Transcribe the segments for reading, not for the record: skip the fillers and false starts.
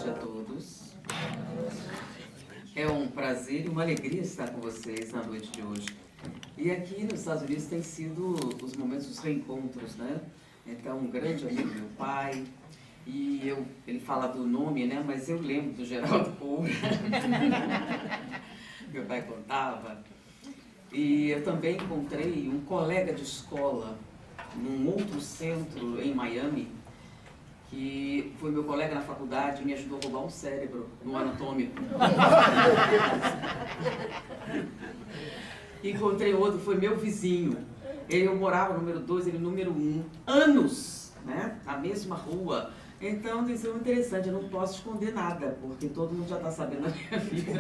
noite a todos. É um prazer e uma alegria estar com vocês na noite de hoje. E aqui nos Estados Unidos tem sido os momentos dos reencontros, né? Então, um grande amigo meu pai, e ele fala do nome, né? Mas eu lembro do Geraldo Moura. Meu pai contava. E eu também encontrei um colega de escola num outro centro em Miami, que foi meu colega na faculdade e me ajudou a roubar um cérebro no anatômico. Encontrei outro, foi meu vizinho. Eu morava no número 2, ele no número 1. Anos, né? Na mesma rua. Então, isso é muito interessante, eu não posso esconder nada, porque todo mundo já está sabendo da minha vida.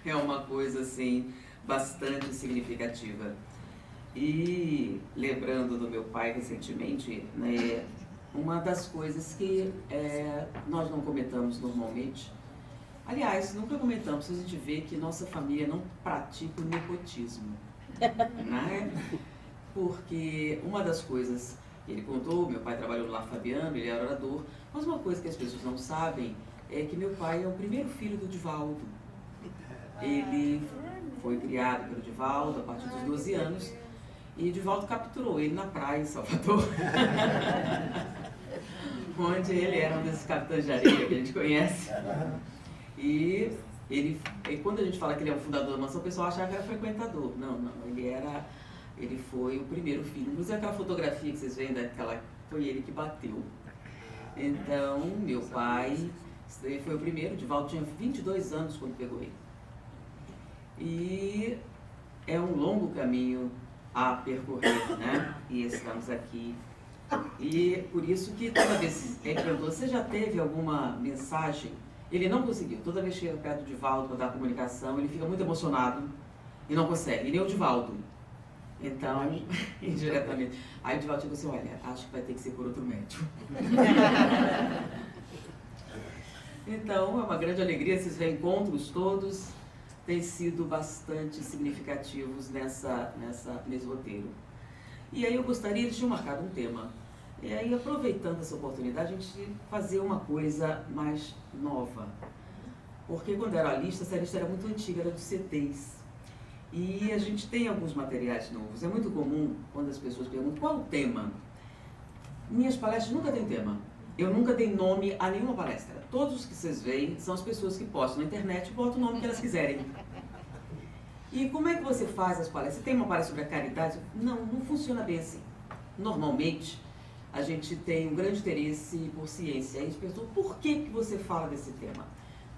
É uma coisa, assim, bastante significativa. E, lembrando do meu pai recentemente, né, uma das coisas que nós não comentamos normalmente, aliás, nunca comentamos, a gente vê que nossa família não pratica o nepotismo, né? Porque uma das coisas que ele contou, meu pai trabalhou no Lar Fabiano, ele era orador, mas uma coisa que as pessoas não sabem é que meu pai é o primeiro filho do Divaldo. Ele foi criado pelo Divaldo a partir dos 12 anos e Divaldo capturou ele na praia em Salvador. Onde ele era um desses capitães de areia que a gente conhece. E quando a gente fala que ele é o fundador da mansão, o pessoal achava que era frequentador. Não, ele foi o primeiro filho. Inclusive aquela fotografia que vocês veem foi ele que bateu. Então, meu pai foi o primeiro, o Divaldo tinha 22 anos quando pegou ele. E é um longo caminho a percorrer, né? E estamos aqui. E por isso que toda vez que ele perguntou, você já teve alguma mensagem? Ele não conseguiu. Toda vez que chega perto do Divaldo para dar comunicação, ele fica muito emocionado e não consegue. E nem o Divaldo. Então, indiretamente. Aí o Divaldo chegou assim, olha, acho que vai ter que ser por outro médico. Então, é uma grande alegria esses reencontros todos. Têm sido bastante significativos nesse roteiro. E aí eu gostaria, eles tinham marcado um tema. E aí, aproveitando essa oportunidade, a gente fazer uma coisa mais nova. Porque quando era a lista, essa lista era muito antiga, era dos CDs. E a gente tem alguns materiais novos. É muito comum, quando as pessoas perguntam, qual o tema? Minhas palestras nunca têm tema. Eu nunca dei nome a nenhuma palestra. Todos os que vocês veem são as pessoas que postam na internet e botam o nome que elas quiserem. E como é que você faz as palestras? Você tem uma palestra sobre a caridade? Não funciona bem assim. Normalmente, a gente tem um grande interesse por ciência. Aí a gente pensou, por que você fala desse tema?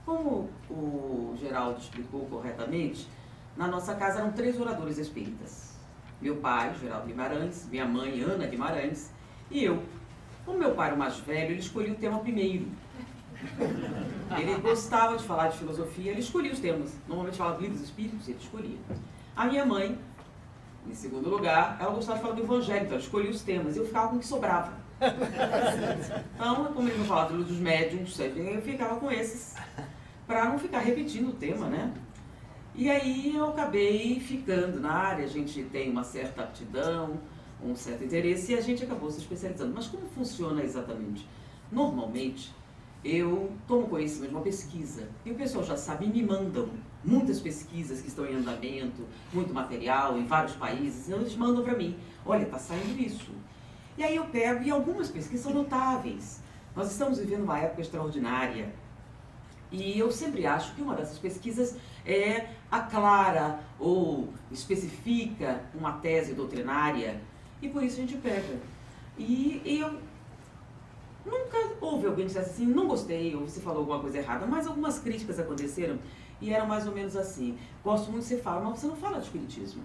Como o Geraldo explicou corretamente, na nossa casa eram 3 oradores espíritas. Meu pai, Geraldo Guimarães, minha mãe, Ana Guimarães, e eu. Como meu pai era o mais velho, ele escolhia o tema primeiro. Ele gostava de falar de filosofia, ele escolhia os temas. Normalmente falava de livros espíritos, ele escolhia. A minha mãe, em segundo lugar, ela gostava de falar do evangelho, então ela escolhia os temas. Eu ficava com o que sobrava. Então, como ele não falava dos médiums, eu ficava com esses, para não ficar repetindo o tema, né? E aí eu acabei ficando na área, a gente tem uma certa aptidão, um certo interesse, e a gente acabou se especializando. Mas como funciona exatamente? Normalmente, eu tomo conhecimento de uma pesquisa, e o pessoal já sabe, e me mandam muitas pesquisas que estão em andamento, muito material em vários países, então eles mandam para mim, olha, está saindo isso. E aí eu pego, e algumas pesquisas são notáveis. Nós estamos vivendo uma época extraordinária, e eu sempre acho que uma dessas pesquisas aclara ou especifica uma tese doutrinária, e por isso a gente pega. E eu nunca houve alguém que dissesse assim, não gostei, ou você falou alguma coisa errada, mas algumas críticas aconteceram e eram mais ou menos assim. Gosto muito que você fala, mas você não fala de espiritismo.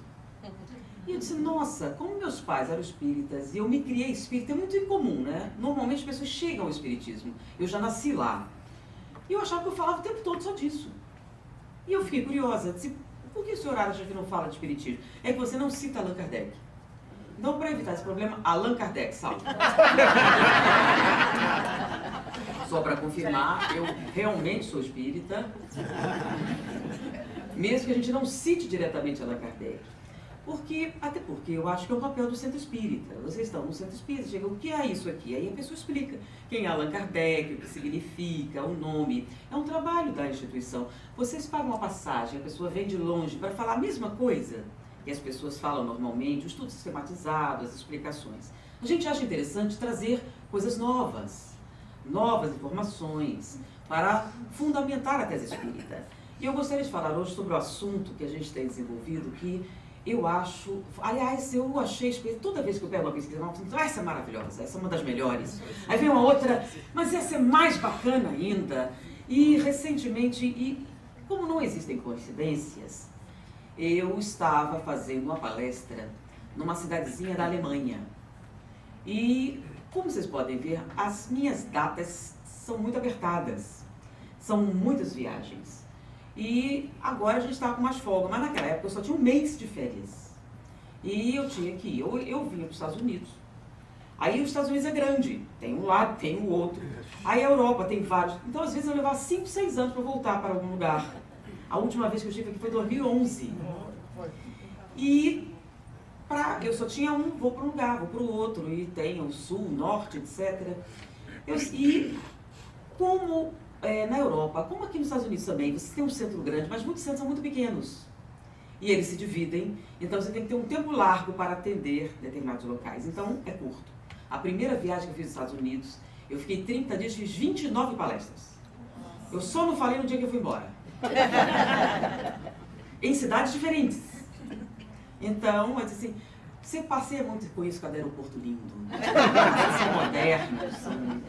E eu disse, nossa, como meus pais eram espíritas e eu me criei espírita, é muito incomum, né? Normalmente as pessoas chegam ao espiritismo, eu já nasci lá. E eu achava que eu falava o tempo todo só disso. E eu fiquei curiosa, disse, por que o senhor acha que não fala de espiritismo? É que você não cita Allan Kardec. Então, para evitar esse problema, Allan Kardec, salve. Só para confirmar, eu realmente sou espírita, mesmo que a gente não cite diretamente Allan Kardec. Até porque eu acho que é o papel do centro espírita. Vocês estão no centro espírita, chega, o que é isso aqui? Aí a pessoa explica quem é Allan Kardec, o que significa, o nome. É um trabalho da instituição. Vocês pagam uma passagem, a pessoa vem de longe para falar a mesma coisa que as pessoas falam normalmente, o estudo sistematizado, as explicações. A gente acha interessante trazer coisas novas informações, para fundamentar a tese espírita. E eu gostaria de falar hoje sobre o assunto que a gente tem desenvolvido, que eu acho, aliás, eu achei, toda vez que eu pego uma pesquisa nova, essa é maravilhosa, essa é uma das melhores. Aí vem uma outra, mas essa é mais bacana ainda. E recentemente, e como não existem coincidências, eu estava fazendo uma palestra numa cidadezinha da Alemanha. E, como vocês podem ver, as minhas datas são muito apertadas. São muitas viagens. E agora a gente estava com mais folga, mas naquela época eu só tinha um mês de férias. E eu tinha que ir. Eu vinha para os Estados Unidos. Aí os Estados Unidos é grande. Tem um lado, tem o outro. Aí a Europa tem vários. Então, às vezes, eu levava 5, 6 anos para voltar para algum lugar. A última vez que eu estive aqui foi em 2011. E eu só tinha um, vou para um lugar, vou para o outro. E tem o sul, o norte, etc. E como na Europa, como aqui nos Estados Unidos também, você tem um centro grande, mas muitos centros são muito pequenos. E eles se dividem, então você tem que ter um tempo largo para atender determinados locais. Então, é curto. A primeira viagem que eu fiz nos Estados Unidos, eu fiquei 30 dias, fiz 29 palestras. Eu só não falei no dia que eu fui embora. Em cidades diferentes. Então, eu disse assim, você passeia muito com isso, cada aeroporto lindo. São modernos, são...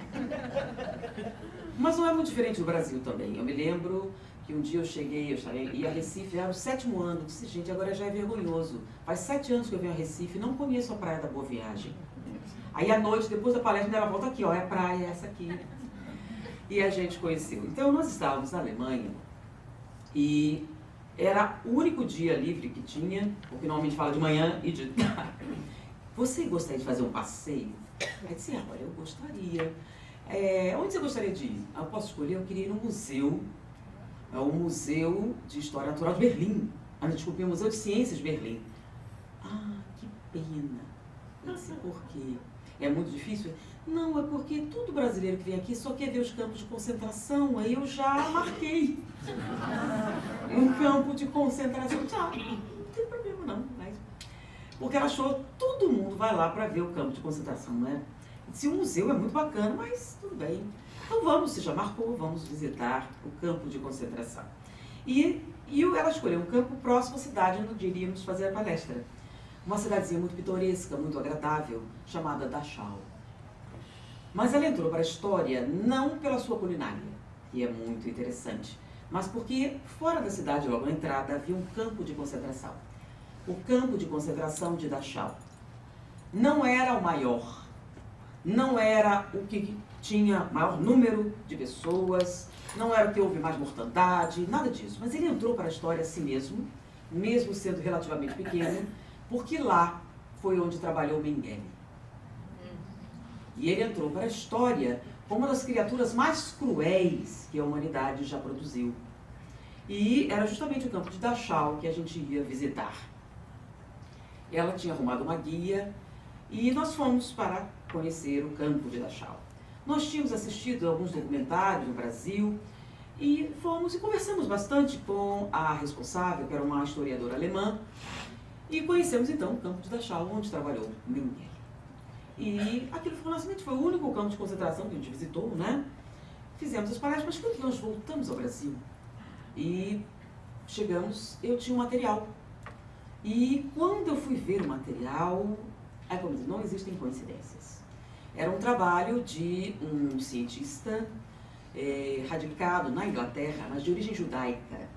Mas não é muito diferente do Brasil também. Eu me lembro que um dia eu ia a Recife, era o 7º ano. Eu disse, gente, agora já é vergonhoso. Faz 7 anos que eu venho a Recife, não conheço a Praia da Boa Viagem. Aí à noite, depois da palestra, ela volta aqui, ó, é a praia, é essa aqui. E a gente conheceu. Então, nós estávamos na Alemanha e era o único dia livre que tinha, porque normalmente fala de manhã e de tarde. Você gostaria de fazer um passeio? Aí disse, olha, eu gostaria. Onde você gostaria de ir? Eu posso escolher, eu queria ir no museu, o Museu de História Natural de Berlim. Desculpe, o Museu de Ciências de Berlim. Que pena. Eu disse, por quê? É muito difícil? Não, é porque todo brasileiro que vem aqui só quer ver os campos de concentração, aí eu já marquei um campo de concentração. Não tem problema não, mas... Porque ela achou, todo mundo vai lá para ver o campo de concentração, né? Se o museu é muito bacana, mas tudo bem. Então vamos, você já marcou, vamos visitar o campo de concentração. E ela escolheu um campo próximo à cidade onde iríamos fazer a palestra. Uma cidadezinha muito pitoresca, muito agradável, chamada Dachau. Mas ela entrou para a história não pela sua culinária, que é muito interessante, mas porque fora da cidade, logo na entrada, havia um campo de concentração. O campo de concentração de Dachau não era o maior, não era o que tinha maior número de pessoas, não era o que houve mais mortandade, nada disso. Mas ele entrou para a história assim mesmo sendo relativamente pequeno, porque lá foi onde trabalhou Mengele. E ele entrou para a história como uma das criaturas mais cruéis que a humanidade já produziu. E era justamente o campo de Dachau que a gente ia visitar. Ela tinha arrumado uma guia e nós fomos para conhecer o campo de Dachau. Nós tínhamos assistido a alguns documentários no Brasil e fomos e conversamos bastante com a responsável, que era uma historiadora alemã, e conhecemos então o campo de Dachau, onde trabalhou Mengele. E aquilo foi o único campo de concentração que a gente visitou, né? Fizemos as palestras, mas quando nós voltamos ao Brasil e chegamos, eu tinha um material. E quando eu fui ver o material, como dizer, não existem coincidências. Era um trabalho de um cientista radicado na Inglaterra, mas de origem judaica.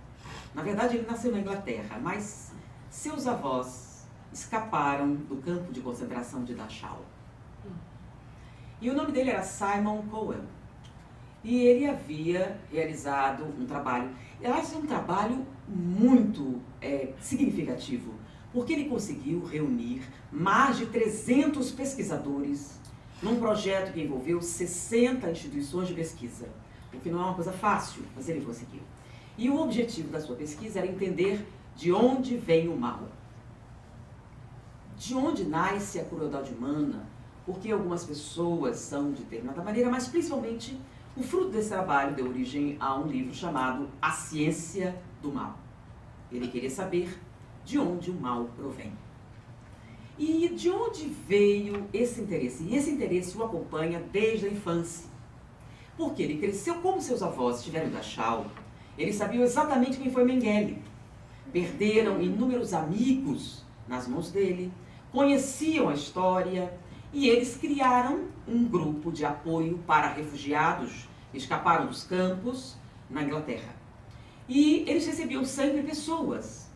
Na verdade, ele nasceu na Inglaterra, mas seus avós escaparam do campo de concentração de Dachau. E o nome dele era Simon Cowell. E ele havia realizado um trabalho, um trabalho muito significativo, porque ele conseguiu reunir mais de 300 pesquisadores num projeto que envolveu 60 instituições de pesquisa, o que não é uma coisa fácil, mas ele conseguiu. E o objetivo da sua pesquisa era entender de onde vem o mal. de onde nasce a crueldade humana, porque algumas pessoas são de determinada maneira, mas principalmente o fruto desse trabalho deu origem a um livro chamado A Ciência do Mal. Ele queria saber de onde o mal provém. E de onde veio esse interesse? E esse interesse o acompanha desde a infância. Porque ele cresceu como seus avós estiveram em Dachau, eles sabiam exatamente quem foi Mengele. Perderam inúmeros amigos nas mãos dele, conheciam a história e eles criaram um grupo de apoio para refugiados que escaparam dos campos na Inglaterra. E eles recebiam sempre pessoas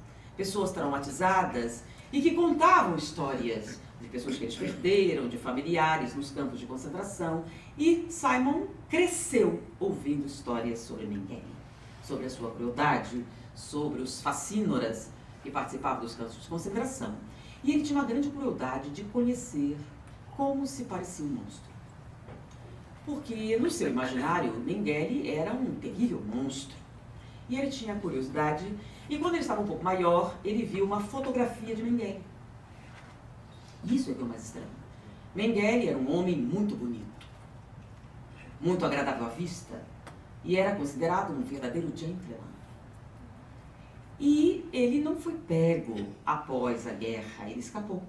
traumatizadas e que contavam histórias de pessoas que eles perderam, de familiares nos campos de concentração. E Simon cresceu ouvindo histórias sobre Mengele, sobre a sua crueldade, sobre os facínoras que participavam dos campos de concentração. E ele tinha uma grande crueldade de conhecer como se parecia um monstro. Porque no seu imaginário, Mengele era um terrível monstro. E ele tinha curiosidade, e quando ele estava um pouco maior, ele viu uma fotografia de Mengele. Isso é que é o mais estranho. Mengele era um homem muito bonito, muito agradável à vista, e era considerado um verdadeiro gentleman. E ele não foi pego após a guerra, ele escapou.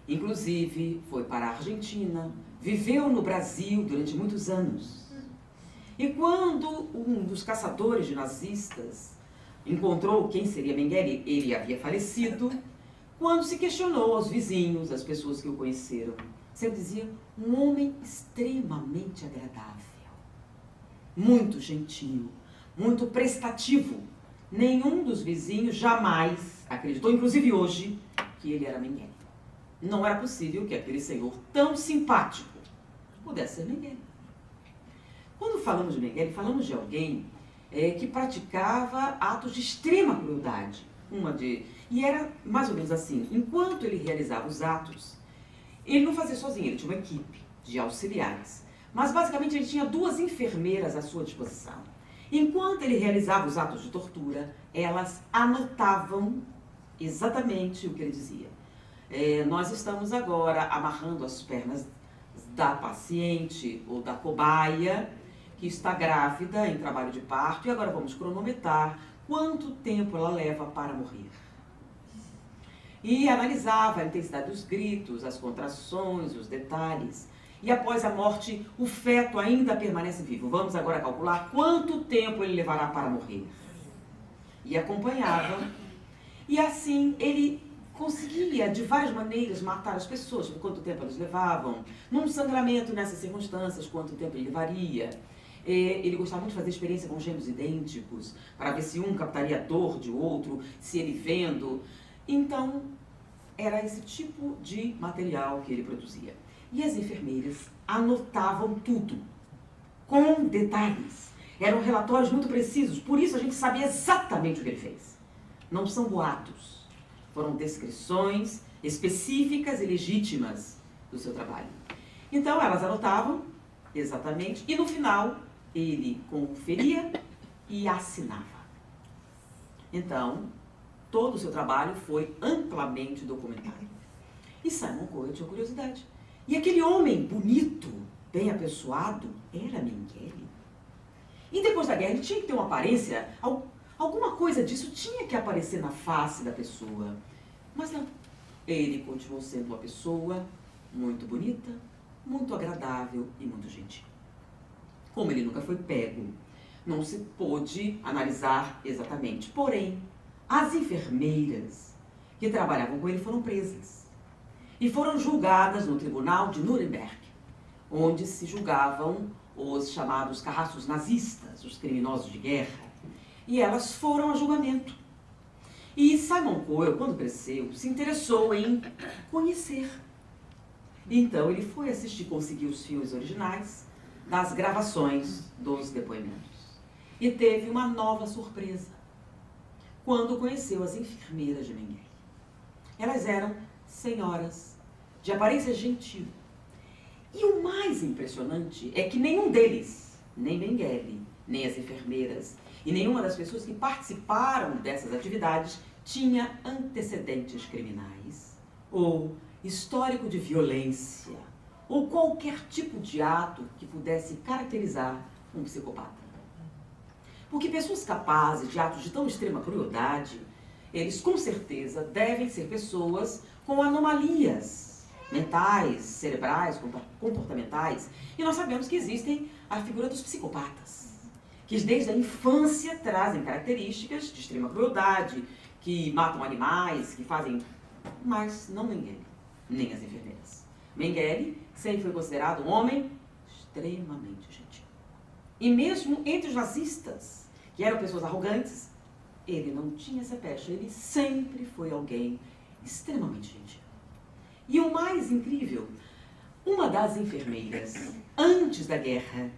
Inclusive, foi para a Argentina, viveu no Brasil durante muitos anos. E quando um dos caçadores de nazistas encontrou quem seria Mengele, ele havia falecido, quando se questionou aos vizinhos, às pessoas que o conheceram, sempre dizia, um homem extremamente agradável, muito gentil, muito prestativo. Nenhum dos vizinhos jamais acreditou, inclusive hoje, que ele era Mengele. Não era possível que aquele senhor tão simpático pudesse ser Mengele. Quando falamos de Mengele, falamos de alguém que praticava atos de extrema crueldade. E era mais ou menos assim, enquanto ele realizava os atos, ele não fazia sozinho, ele tinha uma equipe de auxiliares. Mas basicamente ele tinha 2 enfermeiras à sua disposição. Enquanto ele realizava os atos de tortura, elas anotavam exatamente o que ele dizia. Nós estamos agora amarrando as pernas da paciente ou da cobaia que está grávida em trabalho de parto e agora vamos cronometrar quanto tempo ela leva para morrer. E analisava a intensidade dos gritos, as contrações, os detalhes. E após a morte, o feto ainda permanece vivo. Vamos agora calcular quanto tempo ele levará para morrer. E acompanhava. E assim, ele conseguia, de várias maneiras, matar as pessoas. Por quanto tempo elas levavam. Num sangramento, nessas circunstâncias, quanto tempo ele levaria. Ele gostava muito de fazer experiência com gêmeos idênticos, para ver se um captaria a dor de outro, se ele vendo. Então, era esse tipo de material que ele produzia. E as enfermeiras anotavam tudo, com detalhes. Eram relatórios muito precisos, por isso a gente sabia exatamente o que ele fez. Não são boatos, foram descrições específicas e legítimas do seu trabalho. Então, elas anotavam exatamente, e no final, ele conferia e assinava. Então, todo o seu trabalho foi amplamente documentado. E Simon Cowell tinha curiosidade. E aquele homem bonito, bem apessoado, era Mengele. E depois da guerra ele tinha que ter uma aparência, alguma coisa disso tinha que aparecer na face da pessoa. Mas não. Ele continuou sendo uma pessoa muito bonita, muito agradável e muito gentil. Como ele nunca foi pego, não se pôde analisar exatamente. Porém, as enfermeiras que trabalhavam com ele foram presas e foram julgadas no tribunal de Nuremberg, onde se julgavam os chamados carrascos nazistas, os criminosos de guerra, e elas foram a julgamento. E Simon Cowell, quando cresceu, se interessou em conhecer. Então ele foi assistir, conseguiu os filmes originais das gravações dos depoimentos. E teve uma nova surpresa quando conheceu as enfermeiras de Mengele. Elas eram senhoras, de aparência gentil. E o mais impressionante é que nenhum deles, nem Mengele, nem as enfermeiras, e nenhuma das pessoas que participaram dessas atividades tinha antecedentes criminais ou histórico de violência, ou qualquer tipo de ato que pudesse caracterizar um psicopata. Porque pessoas capazes de atos de tão extrema crueldade, eles com certeza devem ser pessoas com anomalias mentais, cerebrais, comportamentais. E nós sabemos que existem a figura dos psicopatas, que desde a infância trazem características de extrema crueldade, que matam animais, que fazem... Mas não Mengele, nem as enfermeiras. Mengele sempre foi considerado um homem extremamente gentil. E mesmo entre os nazistas, que eram pessoas arrogantes, ele não tinha essa pecha, ele sempre foi alguém extremamente gentil. E o mais incrível, uma das enfermeiras, antes da guerra,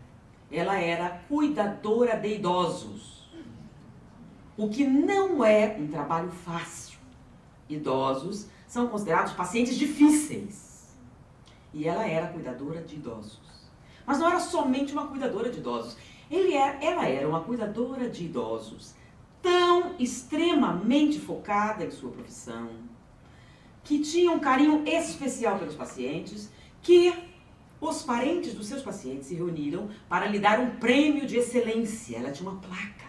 ela era cuidadora de idosos, o que não é um trabalho fácil. Idosos são considerados pacientes difíceis. E ela era cuidadora de idosos. Mas não era somente uma cuidadora de idosos. Ela era uma cuidadora de idosos tão extremamente focada em sua profissão, que tinha um carinho especial pelos pacientes, que os parentes dos seus pacientes se reuniram para lhe dar um prêmio de excelência. Ela tinha uma placa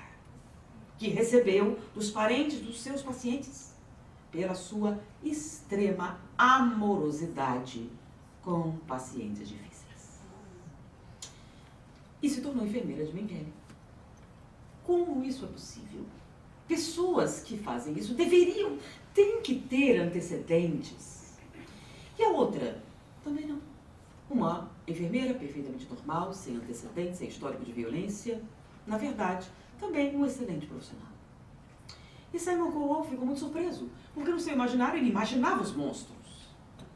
que recebeu dos parentes dos seus pacientes pela sua extrema amorosidade com pacientes difíceis. E se tornou enfermeira de Mengele. Como isso é possível? Pessoas que fazem isso têm que ter antecedentes. E a outra? Também não. Uma enfermeira perfeitamente normal, sem antecedentes, sem histórico de violência. Na verdade, também um excelente profissional. E Simon Cowell ficou muito surpreso, porque no seu imaginário ele imaginava os monstros.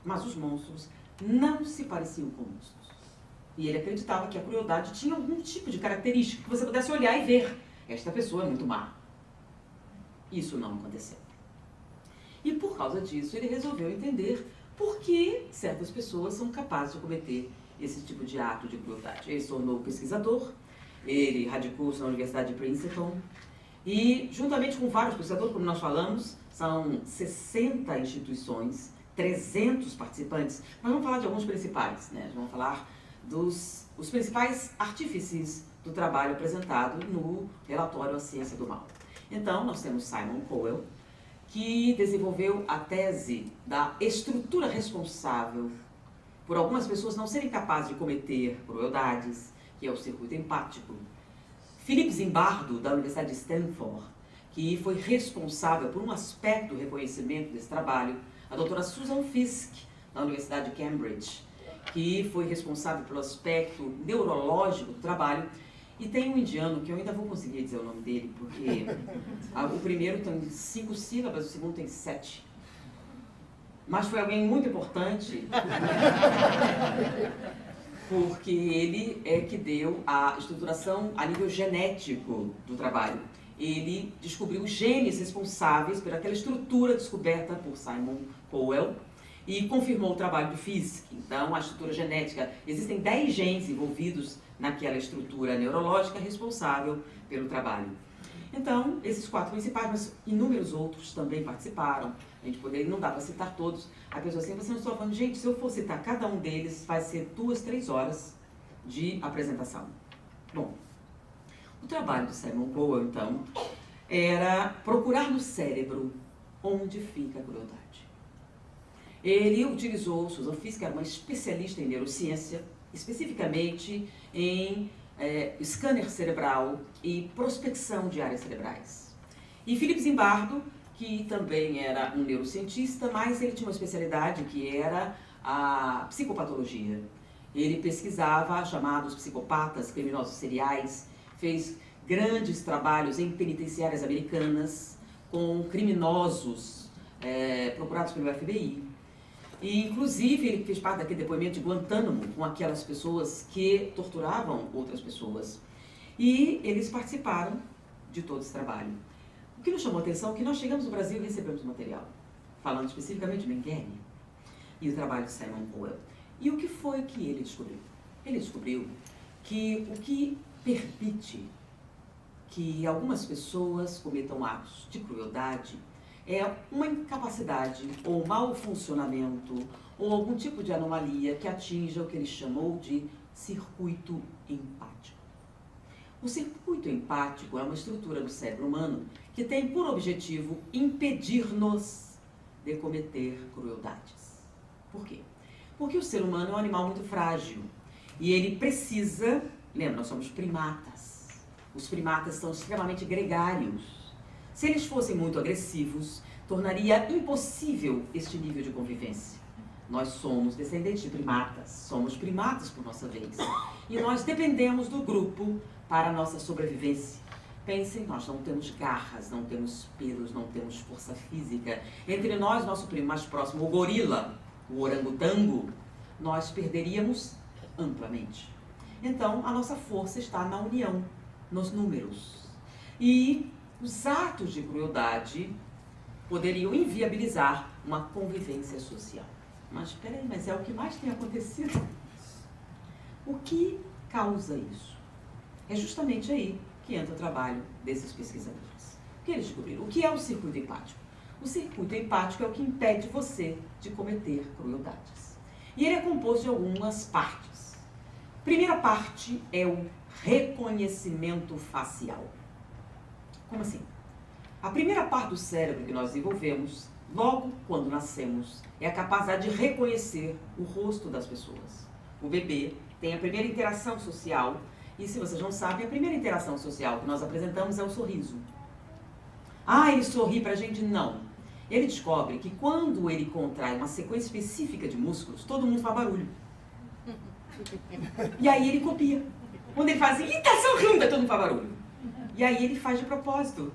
Mas os monstros não se pareciam com monstros. E ele acreditava que a crueldade tinha algum tipo de característica que você pudesse olhar e ver. Esta pessoa é muito má. Isso não aconteceu. E por causa disso, ele resolveu entender por que certas pessoas são capazes de cometer esse tipo de ato de crueldade. Ele se tornou pesquisador, ele radicou-se na Universidade de Princeton, e juntamente com vários pesquisadores, como nós falamos, são 60 instituições, 300 participantes. Nós vamos falar de alguns principais, né? Vamos falar dos principais artífices do trabalho apresentado no relatório A Ciência do Mal. Então, nós temos Simon Cowell, que desenvolveu a tese da estrutura responsável por algumas pessoas não serem capazes de cometer crueldades, que é o circuito empático. Philip Zimbardo, da Universidade de Stanford, que foi responsável por um aspecto do reconhecimento desse trabalho. A doutora Susan Fiske, da Universidade de Cambridge, que foi responsável pelo aspecto neurológico do trabalho. E tem um indiano, que eu ainda vou conseguir dizer o nome dele, porque o primeiro tem 5 sílabas, o segundo tem 7. Mas foi alguém muito importante, porque ele é que deu a estruturação a nível genético do trabalho. Ele descobriu os genes responsáveis por aquela estrutura descoberta por Simon Cowell e confirmou o trabalho de Fiske. Então, a estrutura genética, existem 10 genes envolvidos naquela estrutura neurológica responsável pelo trabalho. Então, esses 4 principais, mas inúmeros outros também participaram. A gente poderia, não dá para citar todos. A pessoa sempre, você não está falando, gente, se eu for citar cada um deles, vai ser 2, 3 horas de apresentação. Bom, o trabalho de Simon Cowell, então, era procurar no cérebro onde fica a crueldade. Ele utilizou, Susan Fiske, que era uma especialista em neurociência, especificamente em scanner cerebral e prospecção de áreas cerebrais. E Philip Zimbardo, que também era um neurocientista, mas ele tinha uma especialidade que era a psicopatologia. Ele pesquisava chamados psicopatas, criminosos seriais, fez grandes trabalhos em penitenciárias americanas com criminosos procurados pelo FBI. E, inclusive, ele fez parte daquele depoimento de Guantánamo com aquelas pessoas que torturavam outras pessoas. E eles participaram de todo esse trabalho. O que nos chamou a atenção é que nós chegamos no Brasil e recebemos o material, falando especificamente de Mengele e o trabalho de Simon Cowell. E o que foi que ele descobriu? Ele descobriu que o que permite que algumas pessoas cometam atos de crueldade é uma incapacidade ou mau funcionamento ou algum tipo de anomalia que atinja o que ele chamou de circuito empático. O circuito empático é uma estrutura do cérebro humano que tem por objetivo impedir-nos de cometer crueldades. Por quê? Porque o ser humano é um animal muito frágil e ele precisa, lembra, nós somos primatas. Os primatas são extremamente gregários. Se eles fossem muito agressivos, tornaria impossível este nível de convivência. Nós somos descendentes de primatas, somos primatas por nossa vez. E nós dependemos do grupo para a nossa sobrevivência. Pensem, nós não temos garras, não temos pelos, não temos força física. Entre nós, nosso primo mais próximo, o gorila, o orangotango, nós perderíamos amplamente. Então, a nossa força está na união, nos números. E os atos de crueldade poderiam inviabilizar uma convivência social. Mas espera aí, mas é o que mais tem acontecido. O que causa isso? É justamente aí que entra o trabalho desses pesquisadores. O que eles descobriram? O que é o circuito empático? O circuito empático é o que impede você de cometer crueldades. E ele é composto de algumas partes. Primeira parte é o reconhecimento facial. Como assim? A primeira parte do cérebro que nós desenvolvemos, logo quando nascemos, é a capacidade de reconhecer o rosto das pessoas. O bebê tem a primeira interação social, e se vocês não sabem, a primeira interação social que nós apresentamos é o sorriso. Ah, ele sorri pra gente? Não. Ele descobre que quando ele contrai uma sequência específica de músculos, todo mundo faz barulho. E aí ele copia. Quando ele faz assim, ih, tá sorrindo, todo mundo faz barulho. E aí ele faz de propósito,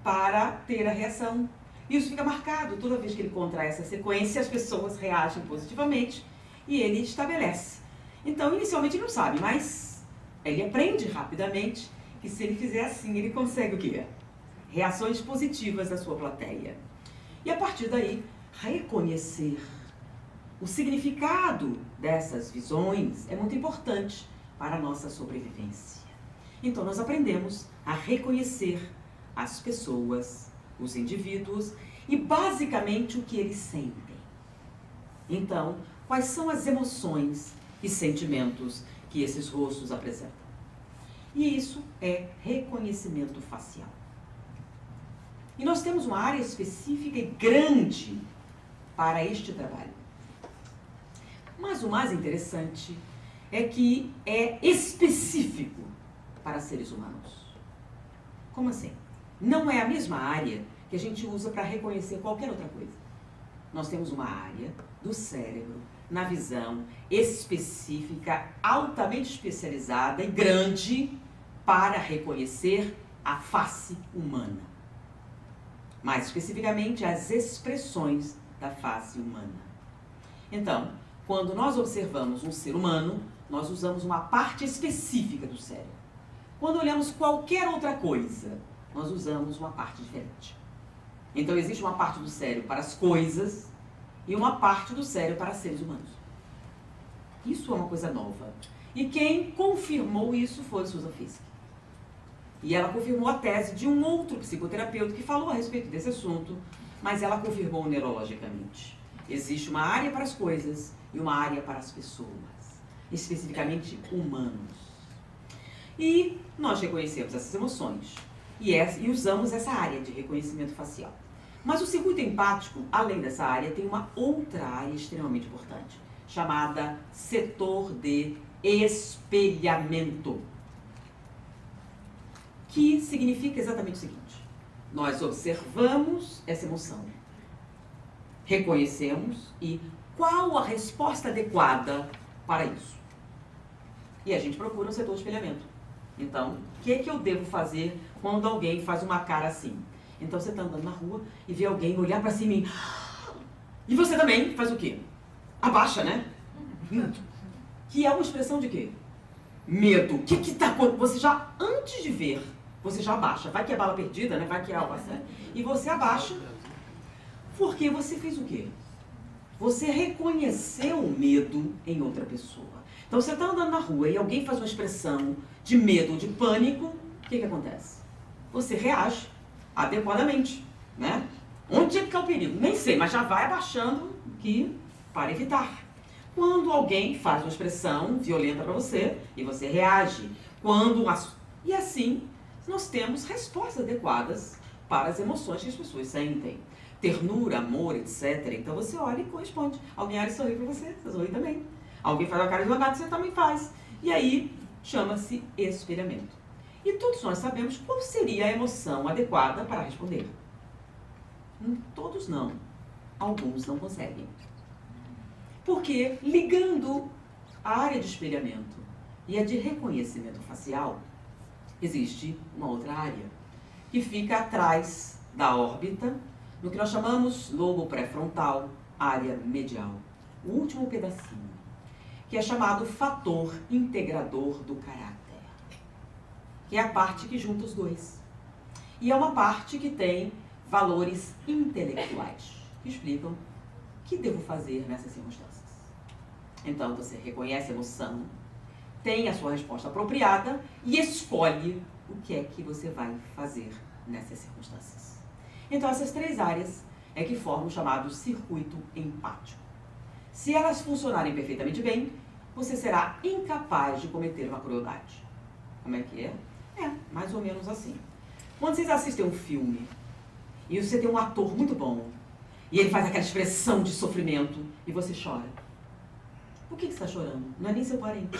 para ter a reação. Isso fica marcado. Toda vez que ele contrai essa sequência, as pessoas reagem positivamente e ele estabelece. Então, inicialmente ele não sabe, mas ele aprende rapidamente que se ele fizer assim, ele consegue o quê? Reações positivas da sua plateia. E a partir daí, reconhecer o significado dessas visões é muito importante para a nossa sobrevivência. Então, nós aprendemos a reconhecer as pessoas, os indivíduos e basicamente o que eles sentem. Então, quais são as emoções e sentimentos que esses rostos apresentam? E isso é reconhecimento facial. E nós temos uma área específica e grande para este trabalho. Mas o mais interessante é que é específico para seres humanos. Como assim? Não é a mesma área que a gente usa para reconhecer qualquer outra coisa. Nós temos uma área do cérebro, na visão específica, altamente especializada e grande para reconhecer a face humana. Mais especificamente, as expressões da face humana. Então, quando nós observamos um ser humano, nós usamos uma parte específica do cérebro. Quando olhamos qualquer outra coisa, nós usamos uma parte diferente. Então, existe uma parte do cérebro para as coisas e uma parte do cérebro para seres humanos. Isso é uma coisa nova. E quem confirmou isso foi Susan Fiske. E ela confirmou a tese de um outro psicoterapeuta que falou a respeito desse assunto, mas ela confirmou neurologicamente. Existe uma área para as coisas e uma área para as pessoas, especificamente humanos. E nós reconhecemos essas emoções e usamos essa área de reconhecimento facial. Mas o circuito empático, além dessa área, tem uma outra área extremamente importante, chamada setor de espelhamento. Que significa exatamente o seguinte: nós observamos essa emoção, reconhecemos e qual a resposta adequada para isso. E a gente procura um setor de espelhamento. Então, o que eu devo fazer quando alguém faz uma cara assim? Então você está andando na rua e vê alguém olhar para cima e você também faz o quê? Abaixa, né? Que é uma expressão de quê? Medo. O que tá acontecendo? Você já, antes de ver, você já abaixa. Vai que é bala perdida, né? Vai que é algo assim. E você abaixa porque você fez o quê? Você reconheceu o medo em outra pessoa. Então você está andando na rua e alguém faz uma expressão de medo, de pânico, o que acontece? Você reage adequadamente, né? Onde é que está o perigo? Nem sei, mas já vai abaixando que para evitar. Quando alguém faz uma expressão violenta para você e você reage. E assim, nós temos respostas adequadas para as emoções que as pessoas sentem. Ternura, amor, etc. Então você olha e corresponde. Alguém olha e sorri para você, você sorri também. Alguém faz uma cara de lagarto, você também faz. E aí, chama-se espelhamento. E todos nós sabemos qual seria a emoção adequada para responder. Todos não. Alguns não conseguem. Porque ligando a área de espelhamento e a de reconhecimento facial, existe uma outra área que fica atrás da órbita, no que nós chamamos lobo pré-frontal, área medial. O último pedacinho, que é chamado fator integrador do caráter, que é a parte que junta os dois. E é uma parte que tem valores intelectuais, que explicam o que devo fazer nessas circunstâncias. Então, você reconhece a emoção, tem a sua resposta apropriada e escolhe o que é que você vai fazer nessas circunstâncias. Então, essas três áreas é que formam o chamado circuito empático. Se elas funcionarem perfeitamente bem, você será incapaz de cometer uma crueldade. Como é que é? É, mais ou menos assim. Quando vocês assistem um filme e você tem um ator muito bom e ele faz aquela expressão de sofrimento e você chora. Por que você está chorando? Não é nem seu parente.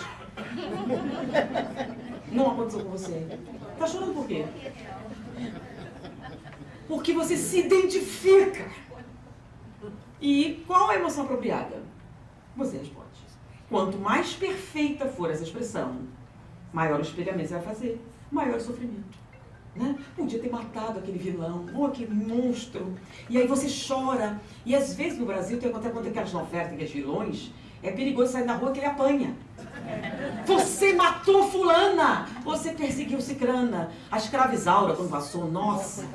Não aconteceu com você. Está chorando por quê? Porque você se identifica. E qual é a emoção apropriada? Você responde. Quanto mais perfeita for essa expressão, maior o espelhamento você vai fazer, maior o sofrimento. Né? Podia ter matado aquele vilão, ou aquele monstro. E aí você chora. E às vezes no Brasil tem até quando aquelas novelas, aqueles vilões, é perigoso sair na rua que ele apanha. Você matou fulana! Você perseguiu cicrana. A escravizaura quando passou, nossa.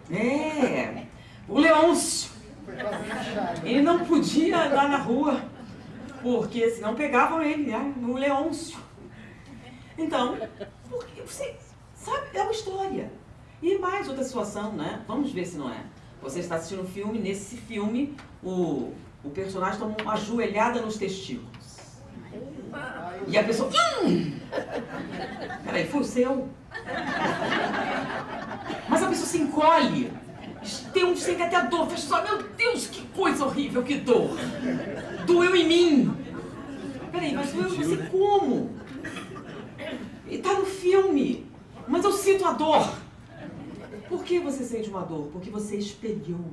É. O Leôncio. Ele não podia andar na rua, porque senão pegavam ele, né? O Leôncio. Então, porque você sabe, é uma história. E mais outra situação, né? Vamos ver se não é. Você está assistindo um filme, nesse filme, o personagem toma uma ajoelhada nos testículos. E a pessoa... Peraí, foi o seu? Mas a pessoa se encolhe. Tem um sem até a dor. Fecha só, meu Deus, que coisa horrível, que dor. Doeu em mim. Peraí, mas doeu em você como? Está no filme. Mas eu sinto a dor. Por que você sente uma dor? Porque você espelhou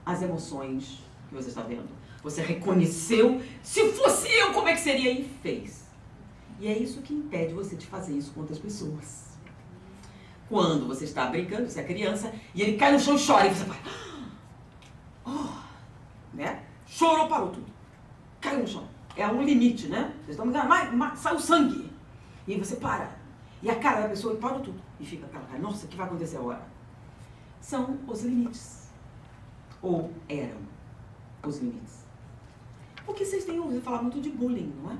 as emoções que você está vendo. Você reconheceu, se fosse eu, como é que seria? E fez. E é isso que impede você de fazer isso com outras pessoas. Quando você está brincando, você é criança, e ele cai no chão e chora, e você fala... né? Chorou, parou tudo. Caiu no chão. É um limite, né? Vocês estão brincando, mas sai o sangue. E aí você para. E a cara da pessoa parou tudo. E fica aquela cara, nossa, o que vai acontecer agora? São os limites. Ou eram os limites. Porque vocês têm ouvido falar muito de bullying, não é?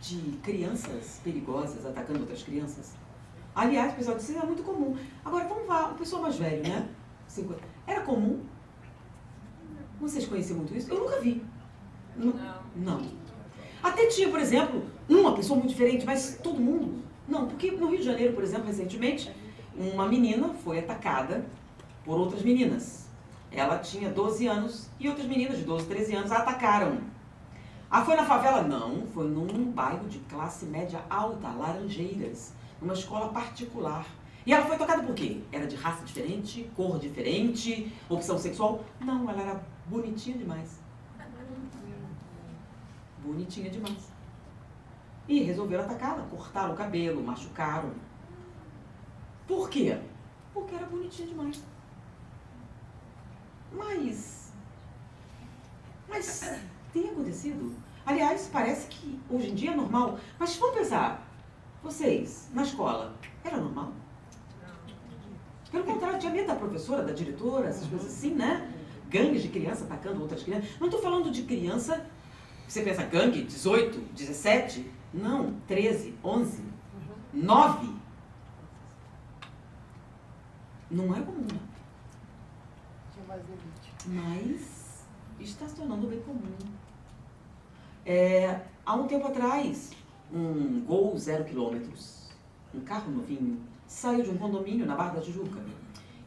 De crianças perigosas atacando outras crianças. Aliás, pessoal, isso é muito comum. Agora, vamos lá, o pessoal mais velho, né? Era comum? Vocês conheciam muito isso? Eu nunca vi. Não. Até tinha, por exemplo, uma pessoa muito diferente, mas todo mundo... Não, porque no Rio de Janeiro, por exemplo, recentemente, uma menina foi atacada por outras meninas. Ela tinha 12 anos e outras meninas de 12, 13 anos a atacaram. Ah, foi na favela? Não, foi num bairro de classe média alta, Laranjeiras, numa escola particular. E ela foi tocada por quê? Era de raça diferente, cor diferente, opção sexual? Não, ela era bonitinha demais. Bonitinha demais. E resolveram atacá-la, cortaram o cabelo, machucaram. Por quê? Porque era bonitinha demais. Mas tem acontecido. Aliás, parece que hoje em dia é normal. Mas vamos pensar, vocês, na escola, era normal? Pelo contrário, tinha medo da professora, da diretora, essas coisas assim, né? Gangues de criança atacando outras crianças. Não estou falando de criança, você pensa gangue, 18, 17, não, 13, 11, 9. Não é comum, né? mas está se tornando bem comum. Há um tempo atrás, um Gol 0 km, um carro novinho, saiu de um condomínio na Barra da Tijuca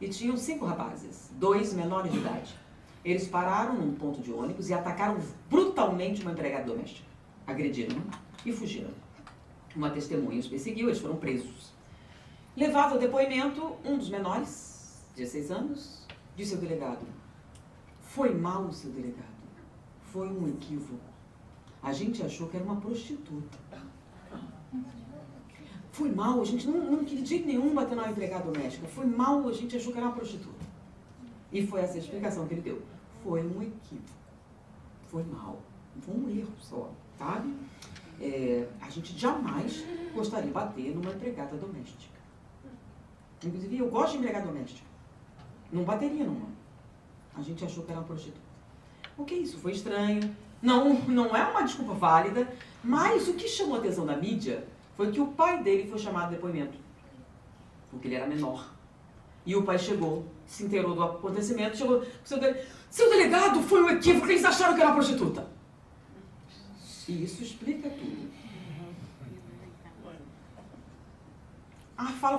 e tinham 5 rapazes, 2 menores de idade. Eles pararam num ponto de ônibus e atacaram brutalmente uma empregada doméstica. Agrediram e fugiram. Uma testemunha os perseguiu, eles foram presos. Levado ao depoimento, um dos menores, 16 anos, disse ao delegado: foi mal, seu delegado, foi um equívoco. A gente achou que era uma prostituta. Foi mal, a gente não queria de jeito nenhum bater na empregada doméstica. Foi mal, a gente achou que era uma prostituta. E foi essa a explicação que ele deu. Foi um equívoco. Foi mal. Foi um erro só, sabe? A gente jamais gostaria de bater numa empregada doméstica. Inclusive, eu gosto de empregada doméstica. Não bateria numa. A gente achou que era uma prostituta. Ok, isso foi estranho. Não é uma desculpa válida, mas o que chamou a atenção da mídia foi que o pai dele foi chamado a depoimento, porque ele era menor. E o pai chegou, se inteirou do acontecimento, chegou, seu delegado, foi um equívoco, eles acharam que era uma prostituta. E isso explica tudo. A fala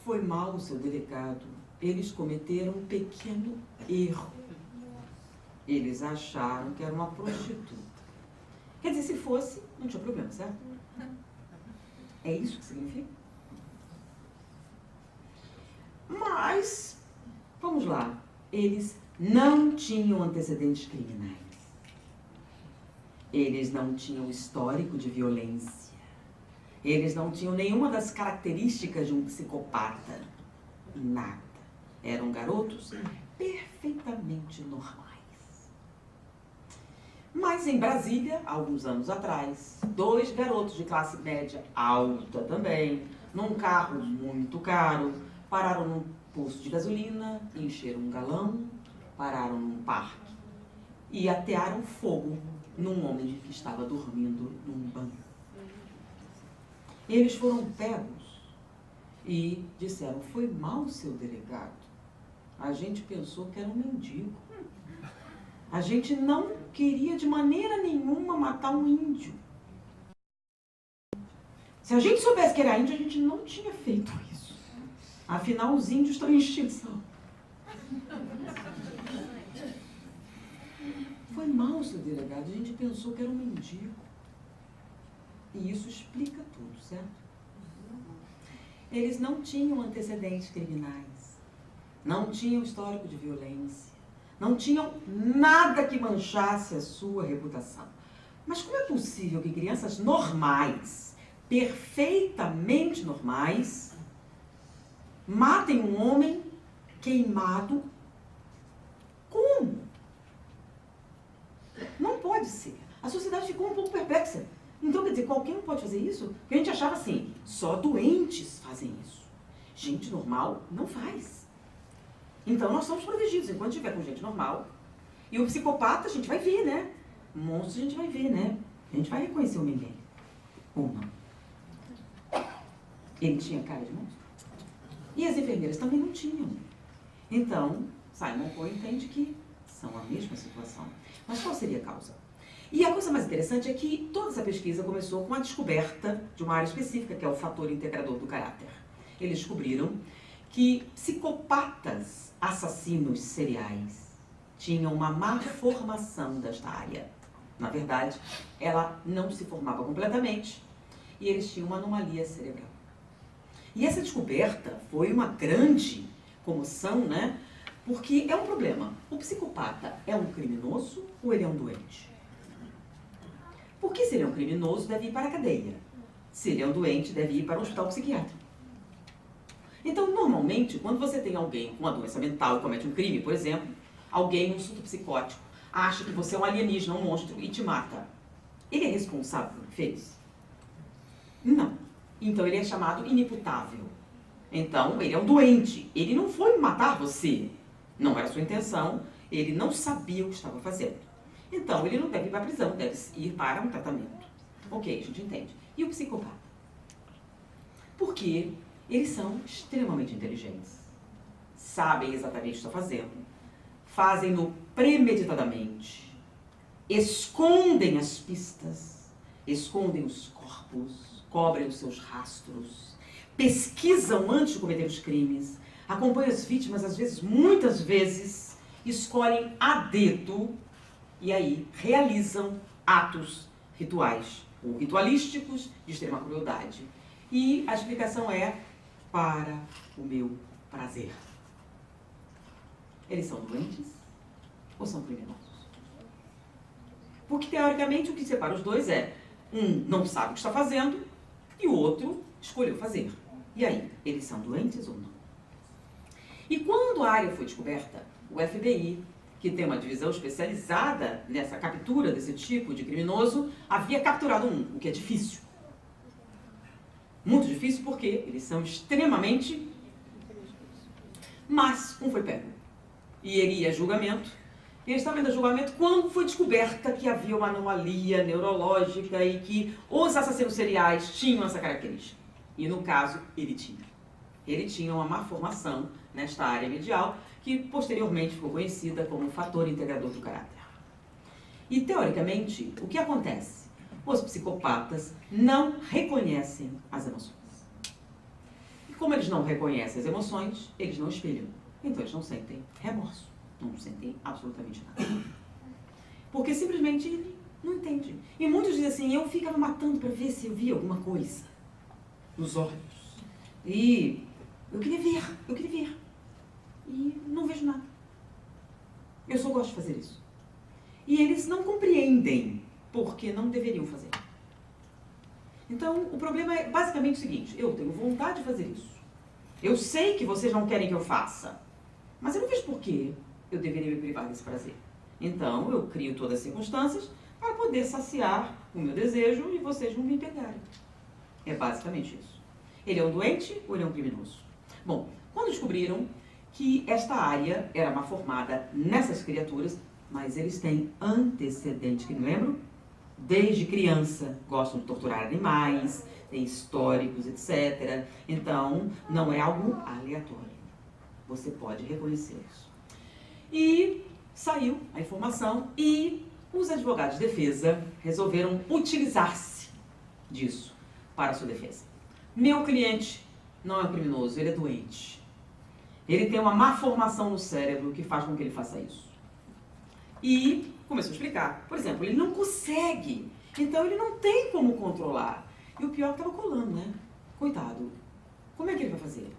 foi mal, seu delegado, eles cometeram um pequeno erro. Eles acharam que era uma prostituta. Quer dizer, se fosse, não tinha problema, certo? É isso que significa? Mas, vamos lá, eles não tinham antecedentes criminais. Eles não tinham histórico de violência. Eles não tinham nenhuma das características de um psicopata. Nada. Eram garotos perfeitamente normais. Mas em Brasília, há alguns anos atrás, 2 garotos de classe média alta também, num carro muito caro, pararam num posto de gasolina, encheram um galão, pararam num parque e atearam fogo num homem que estava dormindo num banco. Eles foram pegos e disseram: foi mal, seu delegado. A gente pensou que era um mendigo. A gente não queria de maneira nenhuma matar um índio. Se a gente soubesse que era índio, a gente não tinha feito isso. Afinal, os índios estão em extinção. Foi mal, seu delegado. A gente pensou que era um mendigo. E isso explica tudo, certo? Eles não tinham antecedentes criminais. Não tinham histórico de violência. Não tinham nada que manchasse a sua reputação. Mas como é possível que crianças normais, perfeitamente normais, matem um homem queimado? Como? Não pode ser. A sociedade ficou um pouco perplexa. Então, quer dizer, qualquer um pode fazer isso? Porque a gente achava assim, só doentes fazem isso. Gente normal não faz. Então, nós somos protegidos. Enquanto estiver com gente normal. E o psicopata, a gente vai ver, né? O monstro, a gente vai ver, né? A gente vai reconhecer o homem dele. Ou não. Ele tinha cara de monstro. E as enfermeiras também não tinham. Então, Simon Cohen entende que são a mesma situação. Mas qual seria a causa? E a coisa mais interessante é que toda essa pesquisa começou com a descoberta de uma área específica, que é o fator integrador do caráter. Eles descobriram que psicopatas assassinos seriais tinham uma má formação desta área. Na verdade, ela não se formava completamente e eles tinham uma anomalia cerebral. E essa descoberta foi uma grande comoção, né? Porque é um problema. O psicopata é um criminoso ou ele é um doente? Porque se ele é um criminoso, deve ir para a cadeia. Se ele é um doente, deve ir para um hospital psiquiátrico. Então, normalmente, quando você tem alguém com uma doença mental e comete um crime, por exemplo, alguém, um surto psicótico, acha que você é um alienígena, um monstro e te mata. Ele é responsável pelo que fez? Não. Então, ele é chamado inimputável. Então, ele é um doente. Ele não foi matar você. Não era sua intenção. Ele não sabia o que estava fazendo. Então, ele não deve ir para a prisão, deve ir para um tratamento. Ok, a gente entende. E o psicopata? Porque eles são extremamente inteligentes. Sabem exatamente o que estão fazendo. fazem-no premeditadamente, escondem as pistas, escondem os corpos, cobrem os seus rastros, pesquisam antes de cometer os crimes, acompanham as vítimas, às vezes, muitas vezes, escolhem a dedo e aí realizam atos rituais ou ritualísticos de extrema crueldade. E a explicação é para o meu prazer. Eles são doentes ou são criminosos? Porque, teoricamente, o que separa os dois é um não sabe o que está fazendo e o outro escolheu fazer. E aí, eles são doentes ou não? E quando a área foi descoberta, o FBI, que tem uma divisão especializada nessa captura desse tipo de criminoso, havia capturado um, o que é difícil. Muito difícil porque eles são extremamente... Mas um foi pego. E ele ia a julgamento. E ele estava indo a julgamento quando foi descoberta que havia uma anomalia neurológica e que os assassinos seriais tinham essa característica. E no caso, ele tinha. Ele tinha uma má formação nesta área medial que posteriormente ficou conhecida como fator integrador do caráter. E teoricamente, o que acontece? Os psicopatas não reconhecem as emoções. E como eles não reconhecem as emoções, eles não espelham. Então eles não sentem remorso, não sentem absolutamente nada. Porque simplesmente ele não entende. E muitos dizem assim, eu ficava matando para ver se eu via alguma coisa nos olhos. E eu queria ver. E não vejo nada. Eu só gosto de fazer isso. E eles não compreendem porque não deveriam fazer. Então, o problema é basicamente o seguinte, eu tenho vontade de fazer isso. Eu sei que vocês não querem que eu faça, mas eu não vejo por que eu deveria me privar desse prazer. Então, eu crio todas as circunstâncias para poder saciar o meu desejo e vocês não me pegarem. É basicamente isso. Ele é um doente ou ele é um criminoso? Bom, quando descobriram que esta área era má formada nessas criaturas, mas eles têm antecedentes, que não lembram? Desde criança gostam de torturar animais, têm históricos, etc. Então, não é algo aleatório. Você pode reconhecer isso. E saiu a informação e os advogados de defesa resolveram utilizar-se disso para a sua defesa. Meu cliente não é um criminoso, ele é doente. Ele tem uma má formação no cérebro que faz com que ele faça isso. E começou a explicar. Por exemplo, ele não consegue, então ele não tem como controlar. E o pior é que estava colando, né? Coitado. Como é que ele vai fazer?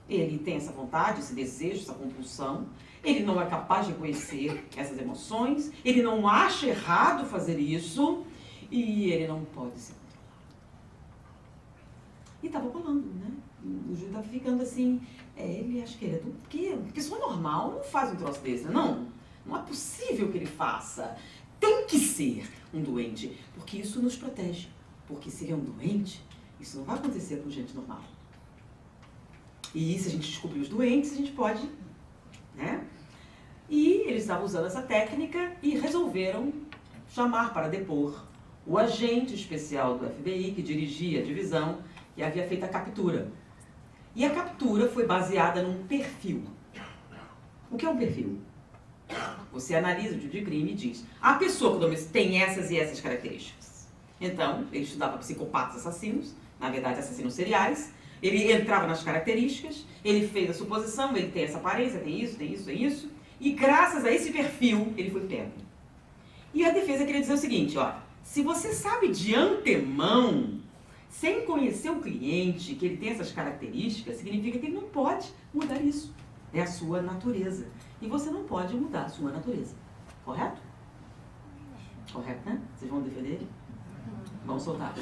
Ele tem essa vontade, esse desejo, essa compulsão. Ele não é capaz de reconhecer essas emoções. Ele não acha errado fazer isso. E ele não pode se controlar. E estava colando, né? O Júlio estava ficando assim... ele acha que ele é do quê? Pessoa normal não faz um troço desse, não. Não é possível que ele faça. Tem que ser um doente, porque isso nos protege. Porque se ele é um doente, isso não vai acontecer com gente normal. E se a gente descobrir os doentes, a gente pode, né? E eles estavam usando essa técnica e resolveram chamar para depor o agente especial do FBI, que dirigia a divisão, que havia feito a captura. E a captura foi baseada num perfil. O que é um perfil? Você analisa o tipo de crime e diz, a pessoa que tem essas e essas características. Então, ele estudava psicopatas assassinos, na verdade assassinos seriais, ele entrava nas características, ele fez a suposição, ele tem essa aparência, tem isso, e graças a esse perfil, ele foi pego. E a defesa queria dizer o seguinte, ó, se você sabe de antemão, sem conhecer o cliente, que ele tem essas características, significa que ele não pode mudar isso. É a sua natureza. E você não pode mudar a sua natureza. Correto? Correto, né? Vocês vão defender ele? Vamos soltar.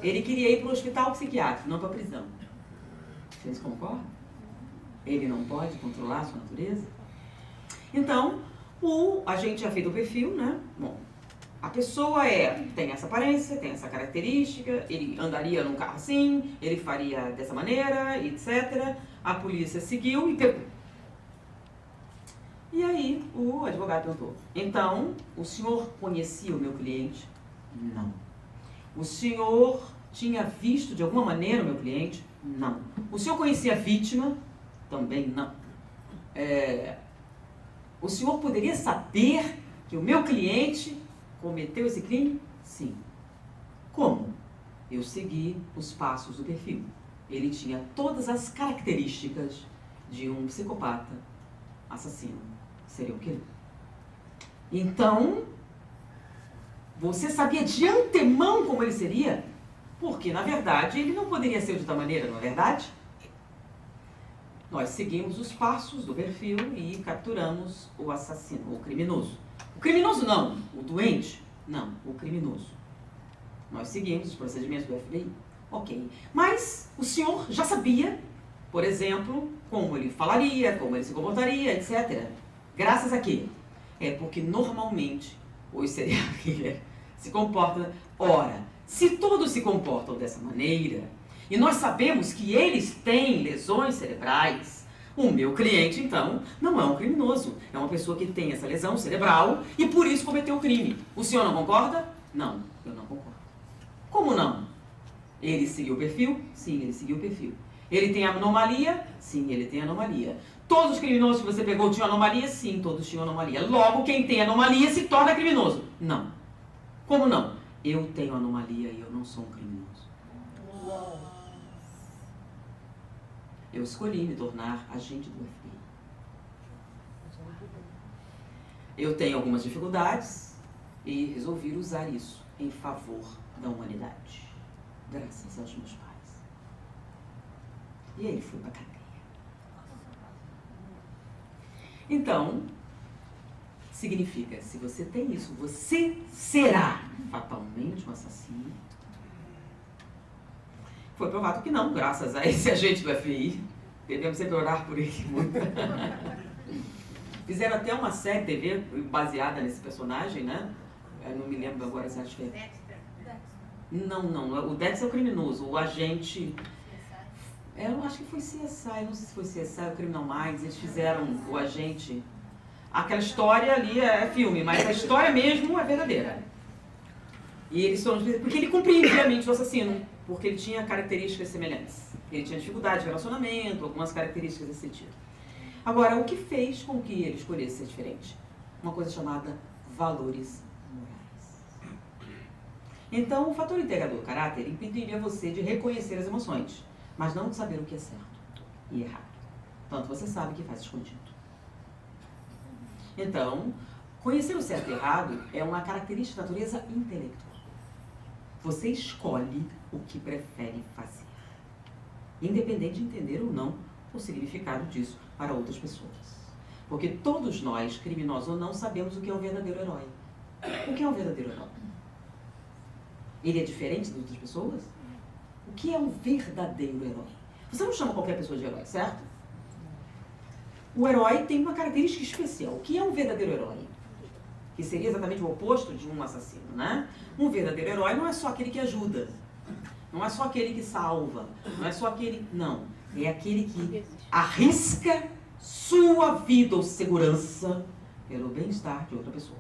Ele queria ir para o hospital psiquiátrico, não para a prisão. Vocês concordam? Ele não pode controlar a sua natureza? Então, a gente já fez o perfil, né? Bom, a pessoa tem essa aparência, tem essa característica, ele andaria num carro assim, ele faria dessa maneira, etc. A polícia seguiu e pegou. E aí o advogado perguntou, então, o senhor conhecia o meu cliente? Não. O senhor tinha visto de alguma maneira o meu cliente? Não. O senhor conhecia a vítima? Também não. O senhor poderia saber que o meu cliente cometeu esse crime? Sim. Como? Eu segui os passos do perfil. Ele tinha todas as características de um psicopata, assassino, serial killer. Então, você sabia de antemão como ele seria? Porque, na verdade, ele não poderia ser de outra maneira, não é verdade? Nós seguimos os passos do perfil e capturamos o assassino, o criminoso. O criminoso não, o doente não, o criminoso. Nós seguimos os procedimentos do FBI. Ok. Mas o senhor já sabia, por exemplo, como ele falaria, como ele se comportaria, etc. Graças a quê? É porque normalmente os serial killers se comportam... Ora, se todos se comportam dessa maneira, e nós sabemos que eles têm lesões cerebrais, o meu cliente, então, não é um criminoso. É uma pessoa que tem essa lesão cerebral e por isso cometeu o crime. O senhor não concorda? Não, eu não concordo. Como não? Ele seguiu o perfil? Sim, ele seguiu o perfil. Ele tem anomalia? Sim, ele tem anomalia. Todos os criminosos que você pegou tinham anomalia? Sim, todos tinham anomalia. Logo, quem tem anomalia se torna criminoso. Não. Como não? Eu tenho anomalia e eu não sou um criminoso. Eu escolhi me tornar agente do FBI. Eu tenho algumas dificuldades e resolvi usar isso em favor da humanidade. Graças aos meus pais. E aí fui pra cadeia. Então, significa, se você tem isso, você será fatalmente um assassino. Foi provado que não, graças a esse agente do FBI. Devemos sempre orar por ele muito. Fizeram até uma série TV baseada nesse personagem, né? Eu não me lembro agora se acho que é... Não. O Dex é o criminoso. O agente... Eu acho que foi CSI, não sei se foi CSI ou Criminal Minds. Eles fizeram o agente... Aquela história ali é filme, mas a história mesmo é verdadeira. E eles foram... Porque ele compreendiamente o assassino. Porque ele tinha características semelhantes. Ele tinha dificuldade de relacionamento, algumas características desse sentido. Agora, o que fez com que ele escolhesse ser diferente? Uma coisa chamada valores morais. Então, o fator integrador do caráter impediria você de reconhecer as emoções, mas não de saber o que é certo e errado. Tanto você sabe que faz escondido. Então, conhecer o certo e errado é uma característica de natureza intelectual. Você escolhe o que prefere fazer, independente de entender ou não o significado disso para outras pessoas. Porque todos nós, criminosos ou não, sabemos o que é um verdadeiro herói. O que é um verdadeiro herói? Ele é diferente de outras pessoas? O que é um verdadeiro herói? Você não chama qualquer pessoa de herói, certo? O herói tem uma característica especial. O que é um verdadeiro herói? Que seria exatamente o oposto de um assassino, né? Um verdadeiro herói não é só aquele que ajuda, não é só aquele que salva, não é só aquele... Não, é aquele que arrisca sua vida ou segurança pelo bem-estar de outra pessoa.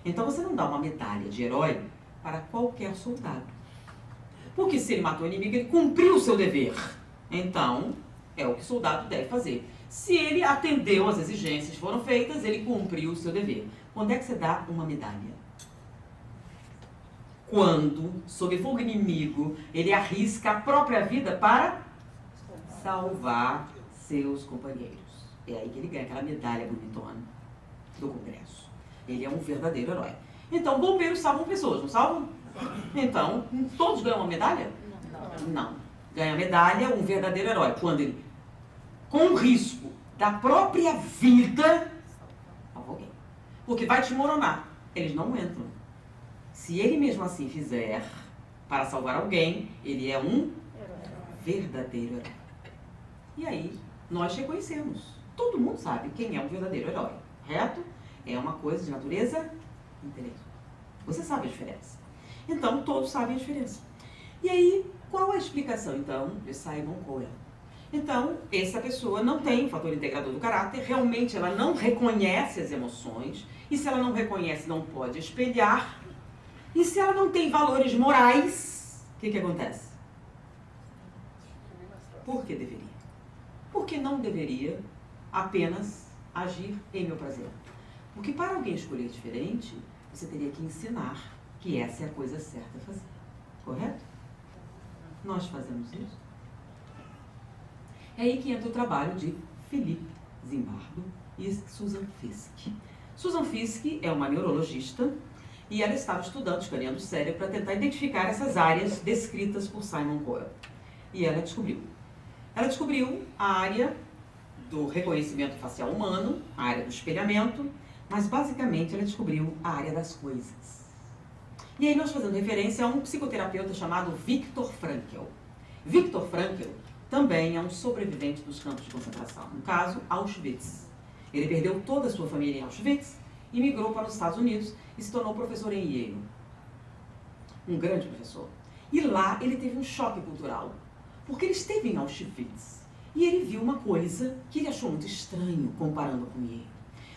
Então você não dá uma medalha de herói para qualquer soldado. Porque se ele matou o inimigo, ele cumpriu o seu dever. Então, é o que o soldado deve fazer. Se ele atendeu às exigências que foram feitas, ele cumpriu o seu dever. Quando é que você dá uma medalha? Quando, sob fogo inimigo, ele arrisca a própria vida para salvar seus companheiros. É aí que ele ganha aquela medalha bonitona do Congresso. Ele é um verdadeiro herói. Então, bombeiros salvam pessoas, não salvam? Então, todos ganham uma medalha? Não. Ganha medalha um verdadeiro herói. Quando ele, com o risco da própria vida, salva alguém. Porque vai desmoronar. Eles não entram. Se ele mesmo assim fizer para salvar alguém, ele é um verdadeiro herói. E aí, nós reconhecemos. Todo mundo sabe quem é um verdadeiro herói. Correto? É uma coisa de natureza intelectual. Você sabe a diferença. Então, todos sabem a diferença. E aí, qual a explicação, então, de Simon Cowell? Então, essa pessoa não tem o fator integrador do caráter, realmente ela não reconhece as emoções, e se ela não reconhece, não pode espelhar, e se ela não tem valores morais, o que acontece? Por que deveria? Porque não deveria apenas agir em meu prazer. Porque para alguém escolher diferente, você teria que ensinar que essa é a coisa certa a fazer. Correto? Nós fazemos isso. É aí que entra o trabalho de Philippe Zimbardo e Susan Fiske. Susan Fiske é uma neurologista e ela estava estudando, escaneando o cérebro para tentar identificar essas áreas descritas por Simon Coyle. E ela descobriu. Ela descobriu a área do reconhecimento facial humano, a área do espelhamento, mas basicamente ela descobriu a área das coisas. E aí nós fazendo referência a um psicoterapeuta chamado Viktor Frankl. Viktor Frankl também é um sobrevivente dos campos de concentração, no caso, Auschwitz. Ele perdeu toda a sua família em Auschwitz e migrou para os Estados Unidos e se tornou professor em Yale. Um grande professor. E lá ele teve um choque cultural, porque ele esteve em Auschwitz e ele viu uma coisa que ele achou muito estranho comparando com Yale.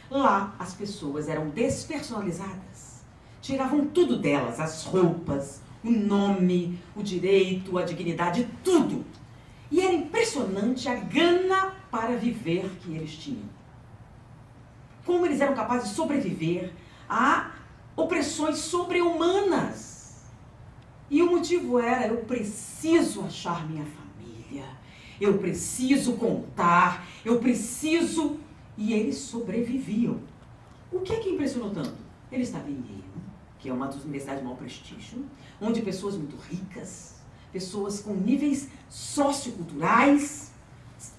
Lá as pessoas eram despersonalizadas. Tiravam tudo delas, as roupas, o nome, o direito, a dignidade, tudo. E era impressionante a gana para viver que eles tinham. Como eles eram capazes de sobreviver a opressões sobre-humanas. E o motivo era, eu preciso achar minha família, eu preciso contar, eu preciso... E eles sobreviviam. O que é que impressionou tanto? Ele estava em Yale, que é uma das universidades de maior prestígio, onde pessoas muito ricas, pessoas com níveis socioculturais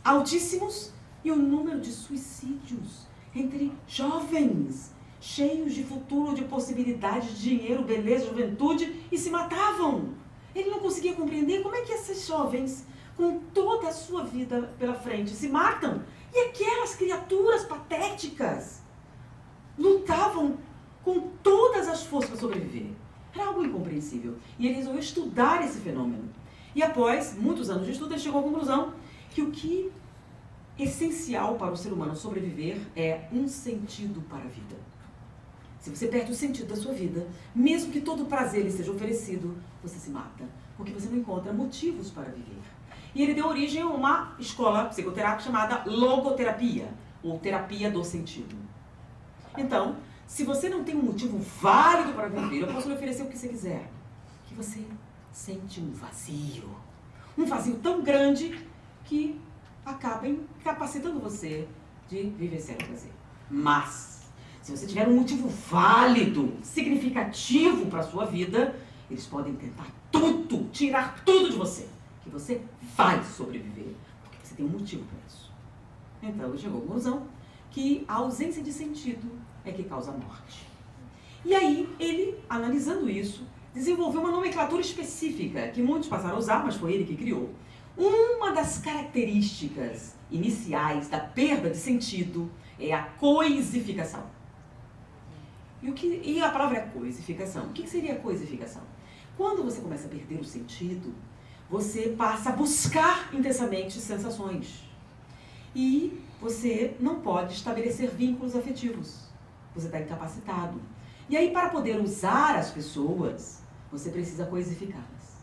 altíssimos, e o número de suicídios entre jovens, cheios de futuro, de possibilidade, de dinheiro, beleza, juventude, e se matavam. Ele não conseguia compreender como é que esses jovens, com toda a sua vida pela frente, se matam. E aquelas criaturas patéticas lutavam com todas as forças para sobreviver. Era algo incompreensível. E ele resolveu estudar esse fenômeno. E após muitos anos de estudo, ele chegou à conclusão que o que é essencial para o ser humano sobreviver é um sentido para a vida. Se você perde o sentido da sua vida, mesmo que todo o prazer lhe seja oferecido, você se mata, porque você não encontra motivos para viver. E ele deu origem a uma escola psicoterápica chamada logoterapia, ou terapia do sentido. Então, se você não tem um motivo válido para viver, eu posso lhe oferecer o que você quiser. Que você sente um vazio tão grande que acaba incapacitando você de viver sem prazer. Mas, se você tiver um motivo válido, significativo para a sua vida, eles podem tentar tudo, tirar tudo de você. Que você vai sobreviver, porque você tem um motivo para isso. Então, ele chegou à conclusão que a ausência de sentido é que causa a morte. E aí, ele, analisando isso, desenvolveu uma nomenclatura específica, que muitos passaram a usar, mas foi ele que criou. Uma das características iniciais da perda de sentido é a coisificação. E a palavra é coisificação. O que seria a coisificação? Quando você começa a perder o sentido, você passa a buscar intensamente sensações. E você não pode estabelecer vínculos afetivos. Você está incapacitado. E aí, para poder usar as pessoas, você precisa coisificá-las.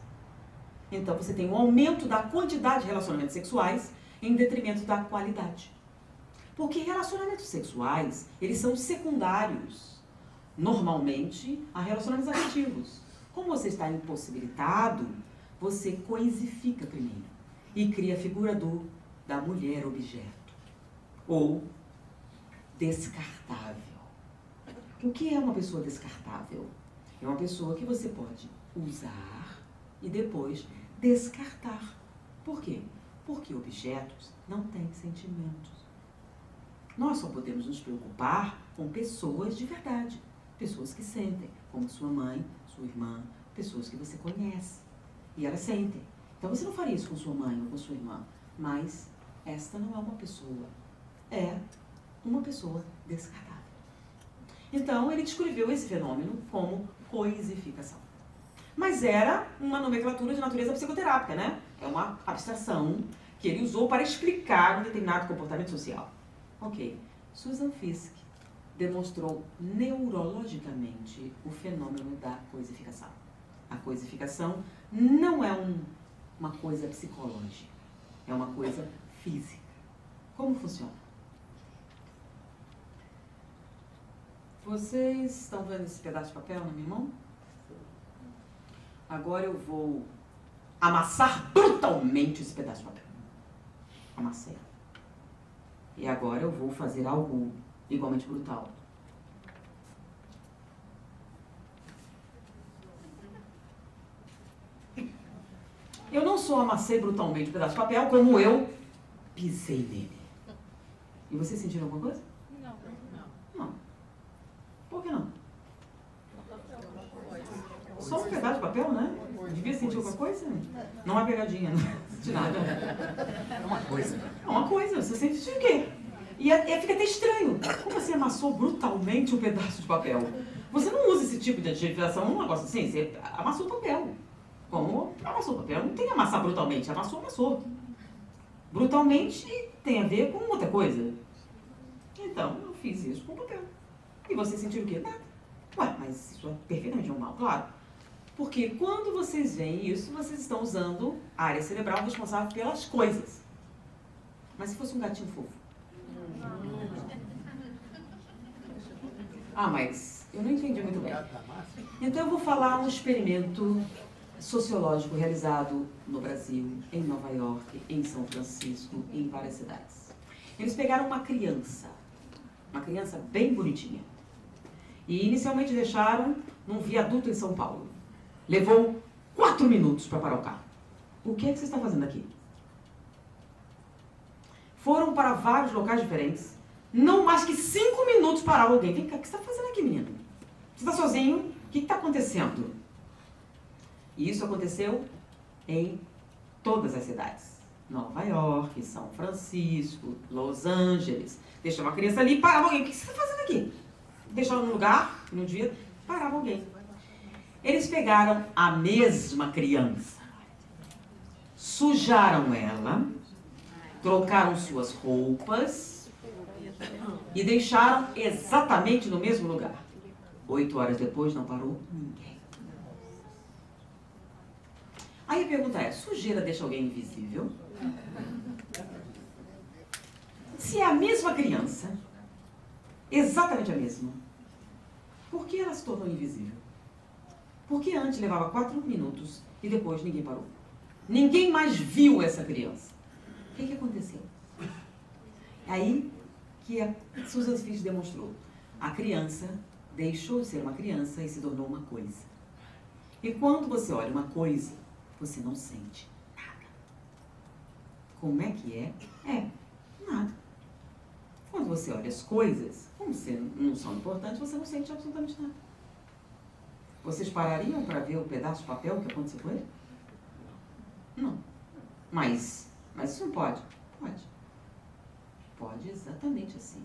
Então, você tem um aumento da quantidade de relacionamentos sexuais em detrimento da qualidade. Porque relacionamentos sexuais, eles são secundários, normalmente, a relacionamentos afetivos. Como você está impossibilitado, você coisifica primeiro e cria a figura da mulher objeto ou descartável. O que é uma pessoa descartável? É uma pessoa que você pode usar e depois descartar. Por quê? Porque objetos não têm sentimentos. Nós só podemos nos preocupar com pessoas de verdade, pessoas que sentem, como sua mãe, sua irmã, pessoas que você conhece. E elas sentem. Então você não faria isso com sua mãe ou com sua irmã. Mas esta não é uma pessoa. É uma pessoa descartável. Então ele descreveu esse fenômeno como coisificação. Mas era uma nomenclatura de natureza psicoterápica, né? É uma abstração que ele usou para explicar um determinado comportamento social. Ok. Susan Fiske demonstrou neurologicamente o fenômeno da coisificação. A coisificação não é uma coisa psicológica, é uma coisa física. Como funciona? Vocês estão vendo esse pedaço de papel na minha mão? Agora eu vou amassar brutalmente esse pedaço de papel. Amassei. E agora eu vou fazer algo igualmente brutal. Eu não só amassei brutalmente o pedaço de papel, como eu pisei nele. E vocês sentiram alguma coisa? Não. Por que não? Só um pedaço de papel, né? Devia sentir alguma coisa? Não é pegadinha, não senti nada. É uma coisa. É uma coisa, você sente o quê? E fica até estranho. Como você amassou brutalmente um pedaço de papel? Você não usa esse tipo de adjetivação num negócio assim, você amassou o papel. Como amassou o papel? Não tem amassar brutalmente, amassou. Brutalmente tem a ver com outra coisa. Então, eu fiz isso com o papel. E vocês sentiram o quê? Nada. Ué, mas isso é perfeitamente normal, claro. Porque quando vocês veem isso, vocês estão usando a área cerebral responsável pelas coisas. Mas se fosse um gatinho fofo? Ah, mas eu não entendi muito bem. Então eu vou falar um experimento sociológico realizado no Brasil, em Nova York, em São Francisco e em várias cidades. Eles pegaram uma criança bem bonitinha, e inicialmente deixaram num viaduto em São Paulo. Levou 4 minutos para parar o carro. O que é que você está fazendo aqui? Foram para vários locais diferentes. Não mais que 5 minutos pararam alguém. Vem cá, o que você está fazendo aqui, menino? Você está sozinho? O que está acontecendo? E isso aconteceu em todas as cidades. Nova York, São Francisco, Los Angeles. Deixava uma criança ali e parava alguém. O que você está fazendo aqui? Deixava num lugar que não devia, parava alguém. Eles pegaram a mesma criança, sujaram ela, trocaram suas roupas e deixaram exatamente no mesmo lugar. 8 horas depois não parou ninguém. Aí a pergunta é, sujeira deixa alguém invisível? Se é a mesma criança, exatamente a mesma, por que ela se tornou invisível? Porque antes levava 4 minutos e depois ninguém parou. Ninguém mais viu essa criança. O que aconteceu? É aí que a Susan Fish demonstrou. A criança deixou de ser uma criança e se tornou uma coisa. E quando você olha uma coisa, você não sente nada. Como é que é? Nada. Quando você olha as coisas, como não são importantes, você não sente absolutamente nada. Vocês parariam para ver o pedaço de papel que aconteceu com ele? Não. Mas isso não pode? Pode. Pode exatamente assim.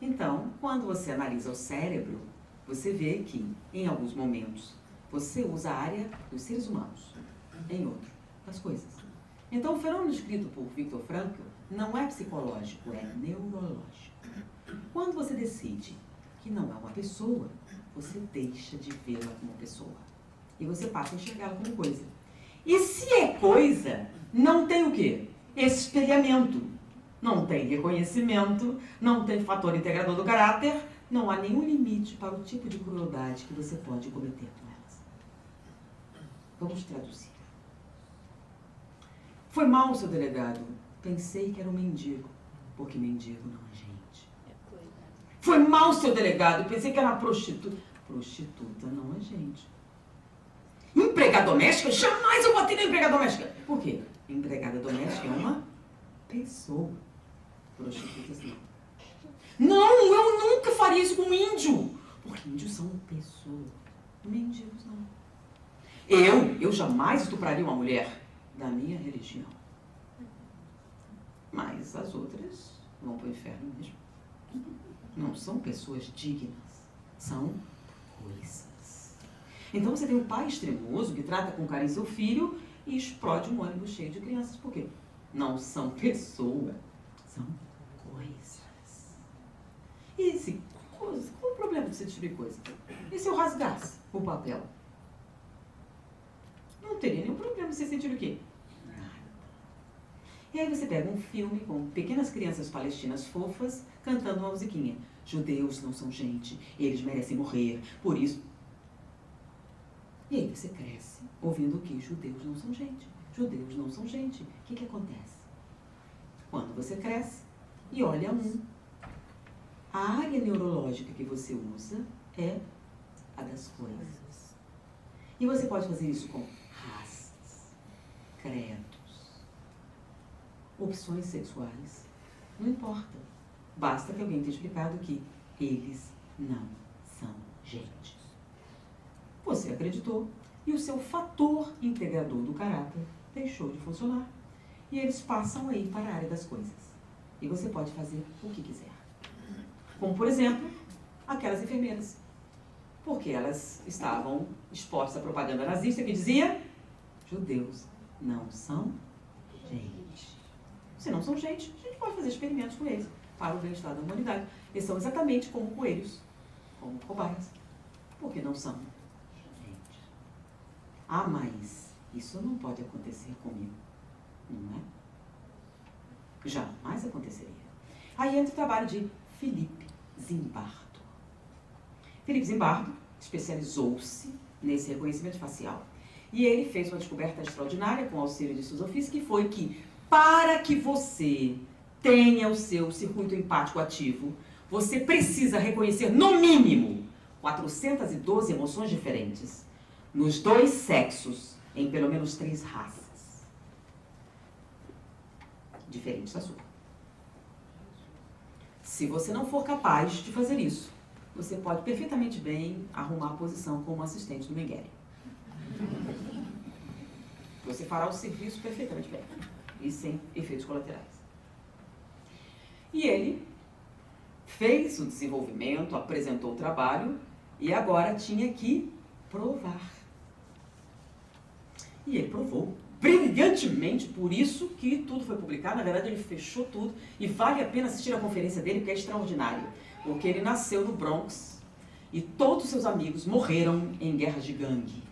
Então, quando você analisa o cérebro, você vê que, em alguns momentos, você usa a área dos seres humanos, em outro, das coisas. Então, o fenômeno descrito por Viktor Frankl não é psicológico, é neurológico. Quando você decide que não é uma pessoa, você deixa de vê-la como pessoa. E você passa a enxergá-la como coisa. E se é coisa, não tem o quê? Espelhamento. Não tem reconhecimento, não tem fator integrador do caráter, não há nenhum limite para o tipo de crueldade que você pode cometer com elas. Vamos traduzir. Foi mal, seu delegado. Pensei que era um mendigo, porque mendigo não é gente. Foi mal, seu delegado. Pensei que era uma prostituta. Prostituta não é gente. Empregada doméstica? Jamais eu botei na empregada doméstica. Por quê? Empregada doméstica é uma pessoa. Prostitutas não. Não, eu nunca faria isso com um índio. Porque índios são pessoas. Mendigos não. Eu jamais estupraria uma mulher da minha religião. Mas as outras vão para o inferno mesmo. Não são pessoas dignas, são coisas. Então você tem um pai extremoso que trata com carinho seu filho e explode um ônibus cheio de crianças. Por quê? Não são pessoas, são coisas. E qual o problema de você destruir coisa? E se eu rasgasse o papel? Não teria nenhum problema. Você sentir o quê? E aí você pega um filme com pequenas crianças palestinas fofas cantando uma musiquinha. judeus não são gente, eles merecem morrer, por isso... E aí você cresce ouvindo que judeus não são gente, judeus não são gente. O que acontece? Quando você cresce e olha a área neurológica que você usa é a das coisas. E você pode fazer isso com raças, credos, opções sexuais. Não importa. Basta que alguém tenha explicado que eles não são gente. Você acreditou e o seu fator integrador do caráter deixou de funcionar. E eles passam aí para a área das coisas. E você pode fazer o que quiser. Como, por exemplo, aquelas enfermeiras. Porque elas estavam expostas à propaganda nazista que dizia: judeus não são gente. Se não são gente, a gente pode fazer experimentos com eles para o bem-estar da humanidade. Eles são exatamente como coelhos, como cobaias. Porque não são gente. Ah, mas isso não pode acontecer comigo. Não é? Jamais aconteceria. Aí entra o trabalho de Philippe Zimbardo. Philippe Zimbardo especializou-se nesse reconhecimento facial. E ele fez uma descoberta extraordinária com o auxílio de seus ofícios, que foi que, para que você tenha o seu circuito empático ativo, você precisa reconhecer, no mínimo, 412 emoções diferentes, nos 2 sexos, em pelo menos 3 raças diferentes da sua. Se você não for capaz de fazer isso, você pode perfeitamente bem arrumar a posição como assistente do Mengele. Você fará o serviço perfeitamente bem e sem efeitos colaterais. E ele fez o desenvolvimento, apresentou o trabalho e agora tinha que provar. E ele provou brilhantemente, por isso que tudo foi publicado. Na verdade, ele fechou tudo e vale a pena assistir a conferência dele, porque é extraordinário. Porque ele nasceu no Bronx e todos os seus amigos morreram em guerras de gangue.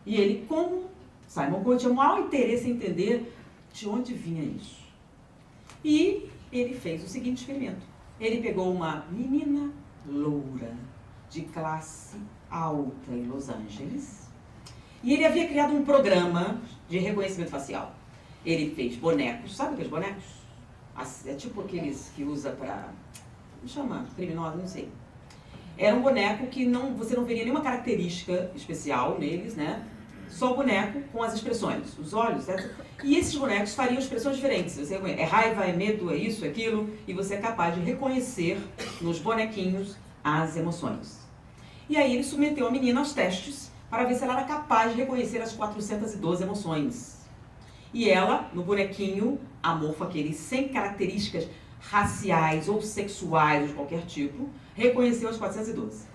E ele, como Simon Cowell, tinha o maior interesse em entender de onde vinha isso. E ele fez o seguinte experimento. Ele pegou uma menina loura de classe alta em Los Angeles e ele havia criado um programa de reconhecimento facial. Ele fez bonecos, sabe aqueles bonecos? É tipo aqueles que usa para... Como chama? Criminosa, não sei. Era um boneco que você não veria nenhuma característica especial neles, né? Só o boneco com as expressões, os olhos, certo? E esses bonecos fariam expressões diferentes. Você é raiva, é medo, é isso, é aquilo. E você é capaz de reconhecer nos bonequinhos as emoções. E aí ele submeteu a menina aos testes para ver se ela era capaz de reconhecer as 412 emoções. E ela, no bonequinho amorfo, aquele sem características raciais ou sexuais ou de qualquer tipo, reconheceu as 412.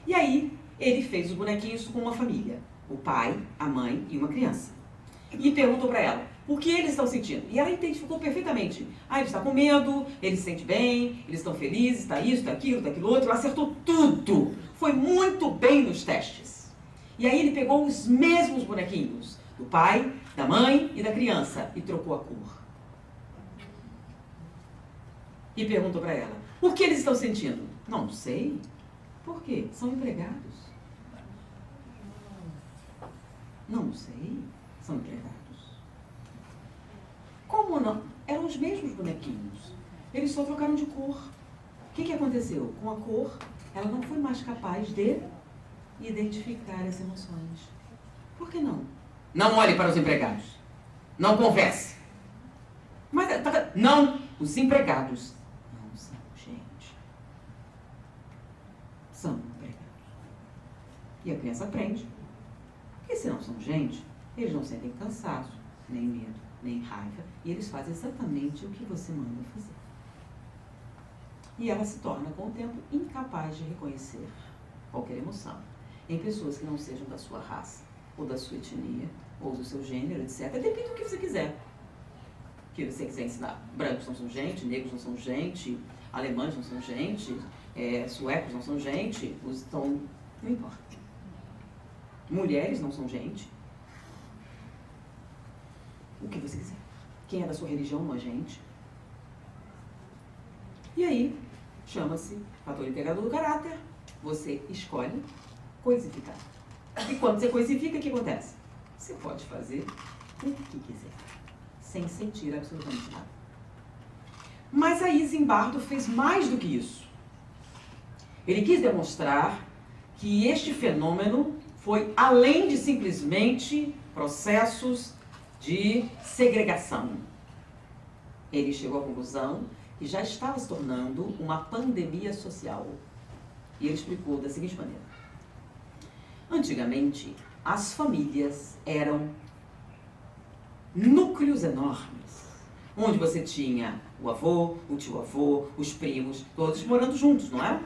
E aí ele fez os bonequinhos com uma família. O pai, a mãe e uma criança. E perguntou para ela, o que eles estão sentindo? E ela identificou perfeitamente. Ah, ele está com medo, ele se sente bem, eles estão felizes, está isso, está aquilo, está aquilo outro. Ela acertou tudo. Foi muito bem nos testes. E aí ele pegou os mesmos bonequinhos, do pai, da mãe e da criança, e trocou a cor. E perguntou para ela, o que eles estão sentindo? Não sei. Por quê? São empregados. Não sei. São empregados. Como não? Eram os mesmos bonequinhos. Eles só trocaram de cor. O que aconteceu? Com a cor, ela não foi mais capaz de identificar as emoções. Por que não? Não olhe para os empregados. Não converse. Mas, não, os empregados não são gente. São empregados. E a criança aprende. Porque se não são gente, eles não sentem cansaço, nem medo, nem raiva. E eles fazem exatamente o que você manda fazer. E ela se torna, com o tempo, incapaz de reconhecer qualquer emoção em pessoas que não sejam da sua raça, ou da sua etnia, ou do seu gênero, etc. Depende do que você quiser. O que você quiser ensinar. Brancos não são gente, negros não são gente, alemães não são gente, suecos não são gente, não importa. Mulheres não são gente. O que você quiser. Quem é da sua religião não é gente. E aí, chama-se fator integrador do caráter. Você escolhe coisificar. E quando você coisifica, o que acontece? Você pode fazer o que quiser, sem sentir absolutamente nada. Mas aí Zimbardo fez mais do que isso. Ele quis demonstrar que este fenômeno foi além de simplesmente processos de segregação. Ele chegou à conclusão que já estava se tornando uma pandemia social. E ele explicou da seguinte maneira. Antigamente, as famílias eram núcleos enormes, onde você tinha o avô, o tio-avô, os primos, todos morando juntos, não é?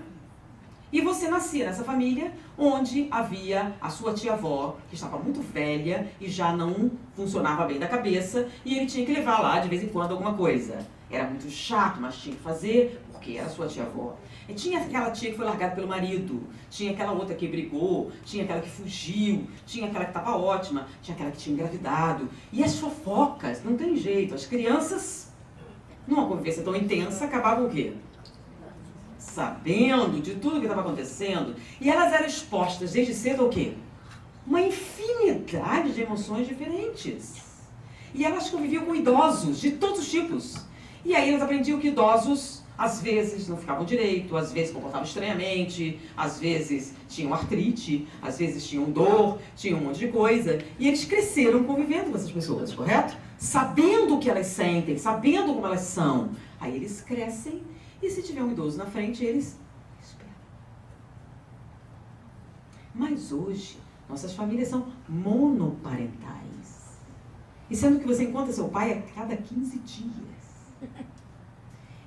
E você nascia nessa família onde havia a sua tia-avó, que estava muito velha e já não funcionava bem da cabeça, e ele tinha que levar lá de vez em quando alguma coisa. Era muito chato, mas tinha que fazer, porque era a sua tia-avó. E tinha aquela tia que foi largada pelo marido, tinha aquela outra que brigou, tinha aquela que fugiu, tinha aquela que estava ótima, tinha aquela que tinha engravidado. E as fofocas, não tem jeito, as crianças, numa convivência tão intensa, acabavam o quê? Sabendo de tudo que estava acontecendo. E elas eram expostas desde cedo ao quê? Uma infinidade de emoções diferentes. E elas conviviam com idosos de todos os tipos. E aí elas aprendiam que idosos, às vezes, não ficavam direito, às vezes comportavam estranhamente, às vezes tinham artrite, às vezes tinham dor, tinham um monte de coisa. E eles cresceram convivendo com essas pessoas, correto? Sabendo o que elas sentem, sabendo como elas são. Aí eles crescem e se tiver um idoso na frente, eles esperam. Mas hoje, nossas famílias são monoparentais. E sendo que você encontra seu pai a cada 15 dias.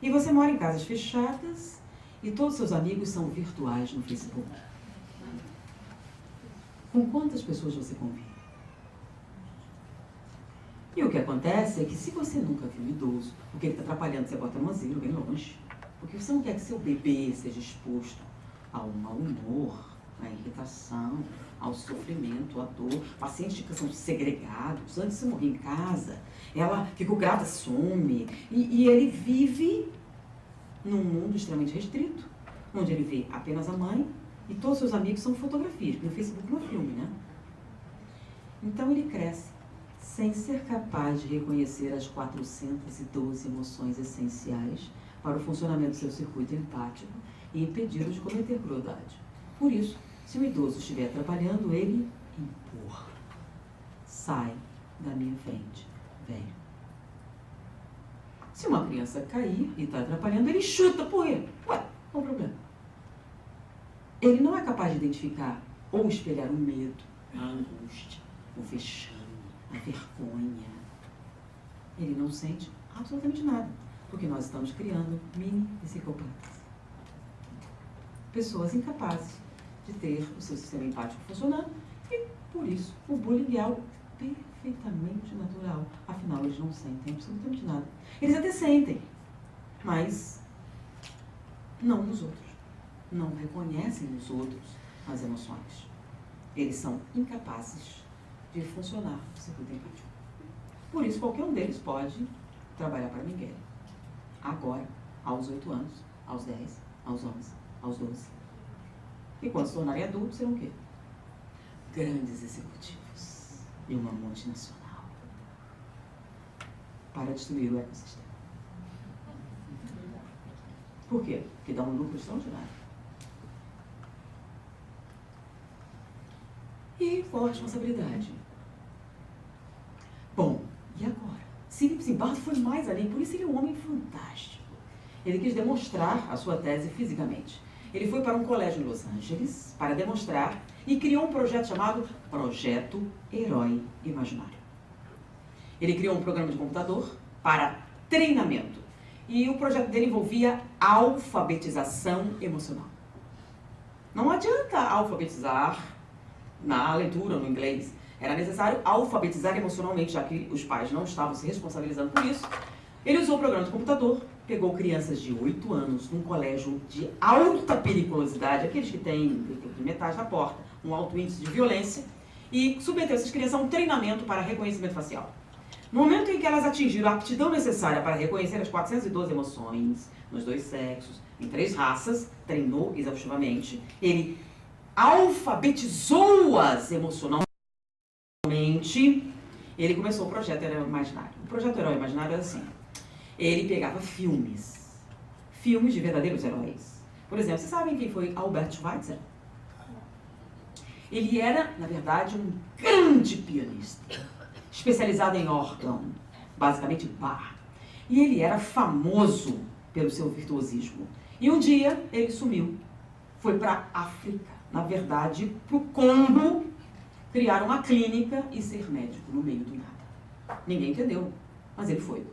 E você mora em casas fechadas e todos seus amigos são virtuais no Facebook. Com quantas pessoas você convive? E o que acontece é que se você nunca viu um idoso, porque ele está atrapalhando, você bota no asilo bem longe. Porque você não quer que seu bebê seja exposto ao mau humor, à irritação, ao sofrimento, à dor. Pacientes que são segregados, antes de morrer em casa, ela ficou grávida, some. E ele vive num mundo extremamente restrito, onde ele vê apenas a mãe e todos seus amigos são fotografias, porque no Facebook não é filme, né? Então ele cresce sem ser capaz de reconhecer as 412 emoções essenciais para o funcionamento do seu circuito empático e impedi-lo de cometer crueldade. Por isso, se o idoso estiver atrapalhando, ele empurra. Sai da minha frente, velho. Se uma criança cair e está atrapalhando, ele chuta, por quê? Ué, qual o problema? Ele não é capaz de identificar ou espelhar o medo, a angústia, o vexame, a vergonha. Ele não sente absolutamente nada, porque nós estamos criando mini psicopatas. Pessoas incapazes de ter o seu sistema empático funcionando e, por isso, o bullying é algo perfeitamente natural. Afinal, eles não sentem absolutamente nada. Eles até sentem, mas não nos outros. Não reconhecem nos outros as emoções. Eles são incapazes de funcionar no circuito empático. Por isso, qualquer um deles pode trabalhar para Miguel. Agora, aos 8 anos, aos 10, aos 11, aos 12. E quando se tornarem adultos, serão o quê? Grandes executivos de uma multinacional para destruir o ecossistema. Por quê? Porque dá um lucro extraordinário. E qual a responsabilidade? Bom, e agora? Zimbardo foi mais além, por isso ele é um homem fantástico. Ele quis demonstrar a sua tese fisicamente. Ele foi para um colégio em Los Angeles para demonstrar e criou um projeto chamado Projeto Herói Imaginário. Ele criou um programa de computador para treinamento. E o projeto dele envolvia alfabetização emocional. Não adianta alfabetizar na leitura, no inglês. Era necessário alfabetizar emocionalmente, já que os pais não estavam se responsabilizando por isso. Ele usou o programa de computador, pegou crianças de 8 anos num colégio de alta periculosidade, aqueles que têm metade na porta, um alto índice de violência, e submeteu essas crianças a um treinamento para reconhecimento facial. No momento em que elas atingiram a aptidão necessária para reconhecer as 412 emoções nos 2 sexos, em 3 raças, treinou exaustivamente, ele alfabetizou-as emocionalmente, ele começou o Projeto Herói Imaginário. O Projeto Herói Imaginário era assim, ele pegava filmes de verdadeiros heróis. Por exemplo, vocês sabem quem foi Albert Schweitzer? Ele era, na verdade, um grande pianista, especializado em órgão, basicamente Bach. E ele era famoso pelo seu virtuosismo. E um dia ele sumiu, foi para a África, na verdade, para o Congo, criar uma clínica e ser médico no meio do nada. Ninguém entendeu, mas ele foi.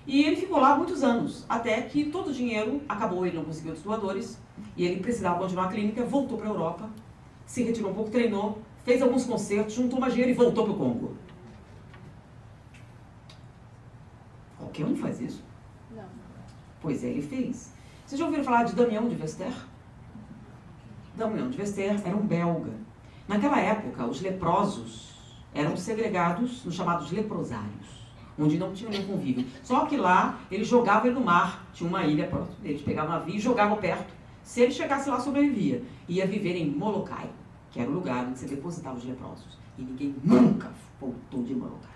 E ele ficou lá muitos anos, até que todo o dinheiro acabou, ele não conseguiu outros doadores, e ele precisava continuar a clínica, voltou para a Europa, se retirou um pouco, treinou, fez alguns concertos, juntou mais dinheiro e voltou para o Congo. Qualquer um faz isso? Não. Pois é, ele fez. Vocês já ouviram falar de Damião de Vester? Damião de Vester era um belga. Naquela época, os leprosos eram segregados nos chamados leprosários, onde não tinha nenhum convívio. Só que lá, eles jogavam ele no mar, tinha uma ilha próximo deles, pegavam um navio e jogavam perto. Se ele chegasse lá, sobrevivia. Ia viver em Molokai, que era o lugar onde se depositava os leprosos. E ninguém nunca voltou de Molokai.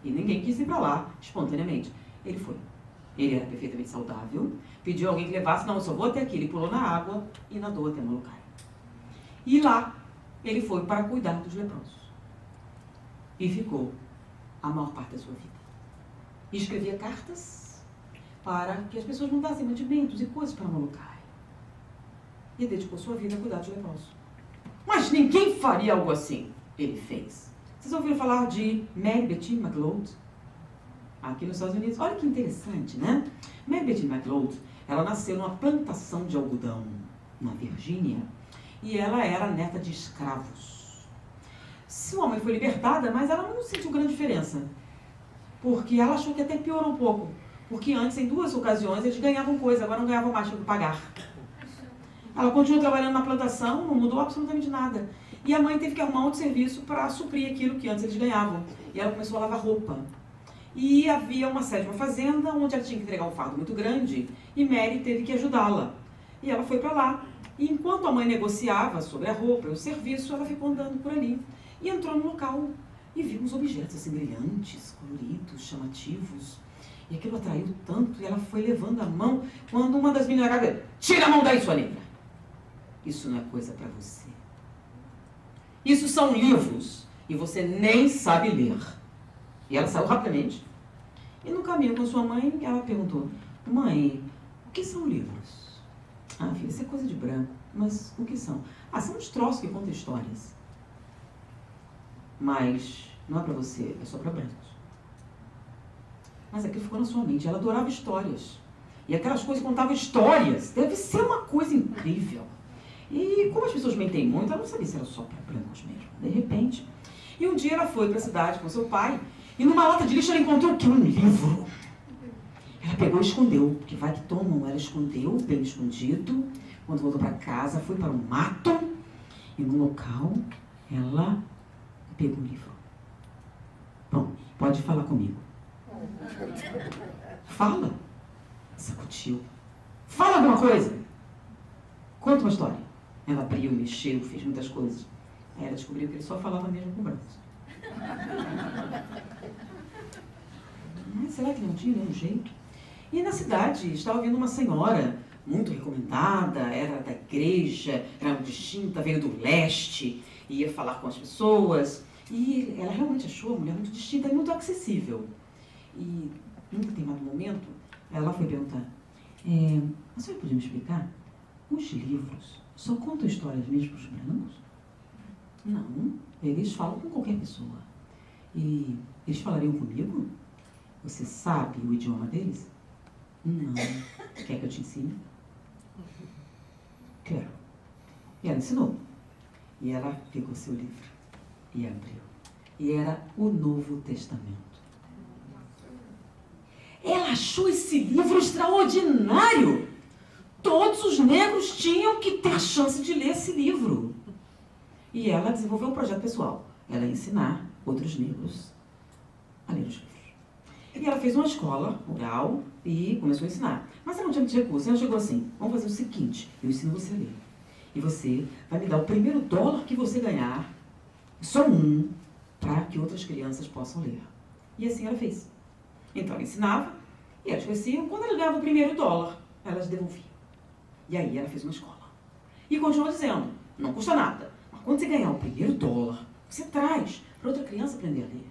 E ninguém quis ir para lá espontaneamente. Ele foi. Ele era perfeitamente saudável, pediu a alguém que levasse, não, eu só vou até aqui. Ele pulou na água e nadou até Molokai. E lá, ele foi para cuidar dos leprosos. E ficou a maior parte da sua vida. E escrevia cartas para que as pessoas mandassem mantimentos e coisas para Molokai. E dedicou sua vida a cuidar dos leprosos. Mas ninguém faria algo assim. Ele fez. Vocês ouviram falar de Mary Bettina McLeod? Aqui nos Estados Unidos. Olha que interessante, né? Mary Bettina McLeod, ela nasceu numa plantação de algodão na Virgínia e ela era neta de escravos. Sua mãe foi libertada, mas ela não sentiu grande diferença. Porque ela achou que até piorou um pouco. Porque antes, em 2 ocasiões, eles ganhavam coisa, agora não ganhavam mais, tinham que pagar. Ela continuou trabalhando na plantação, não mudou absolutamente nada. E a mãe teve que arrumar outro serviço para suprir aquilo que antes eles ganhavam. E ela começou a lavar roupa. E havia uma 7ª fazenda, onde ela tinha que entregar um fardo muito grande, e Mary teve que ajudá-la. E ela foi para lá. E enquanto a mãe negociava sobre a roupa e o serviço, ela ficou andando por ali. E entrou no local e viu uns objetos assim brilhantes, coloridos, chamativos. E aquilo atraiu tanto, e ela foi levando a mão, quando uma das meninas disse, tira a mão daí, sua negra. Isso não é coisa para você. Isso são livros, e você nem sabe ler. E ela saiu rapidamente. E no caminho com sua mãe, ela perguntou, mãe, o que são livros? Ah, filha, isso é coisa de branco. Mas o que são? Ah, são uns troços que contam histórias. Mas não é para você, é só para brancos. Mas aquilo ficou na sua mente. Ela adorava histórias. E aquelas coisas contavam histórias. Deve ser uma coisa incrível. E como as pessoas mentem muito, ela não sabia se era só para brancos mesmo. De repente. E um dia ela foi para a cidade com seu pai. E numa lata de lixo ela encontrou o quê? Um livro. Ela pegou e escondeu. Porque vai que tomam. Ela escondeu, bem escondido. Quando voltou para casa, foi para um mato. E no local, ela pegou o livro. Bom, pode falar comigo. Fala. Sacudiu. Fala alguma coisa. Conta uma história. Ela abriu, mexeu, fez muitas coisas. Aí ela descobriu que ele só falava mesmo com brancos. Mas será que não tinha nenhum jeito? E na cidade estava vindo uma senhora muito recomendada, era da igreja, era muito distinta, veio do leste, ia falar com as pessoas. E ela realmente achou a mulher muito distinta e muito acessível. E num determinado momento, ela foi perguntar, a senhora podia me explicar? Os livros só contam histórias mesmo para os brancos? Não, eles falam com qualquer pessoa. E eles falariam comigo? Você sabe o idioma deles? Não. Quer que eu te ensine? Quero. E ela ensinou. E ela pegou seu livro e abriu. E era o Novo Testamento. Ela achou esse livro extraordinário. Todos os negros tinham que ter a chance de ler esse livro. E ela desenvolveu um projeto pessoal. Ela ia ensinar outros negros a ler os livros. E ela fez uma escola rural e começou a ensinar. Mas ela não tinha muito recurso. Ela chegou assim, vamos fazer o seguinte, eu ensino você a ler. E você vai me dar o primeiro dólar que você ganhar, só um, para que outras crianças possam ler. E assim ela fez. Então ela ensinava, e elas cresciam. Quando ela ganhava o primeiro dólar, elas devolviam. E aí ela fez uma escola. E continuou dizendo, não custa nada. Mas quando você ganhar o primeiro dólar, você traz para outra criança aprender a ler.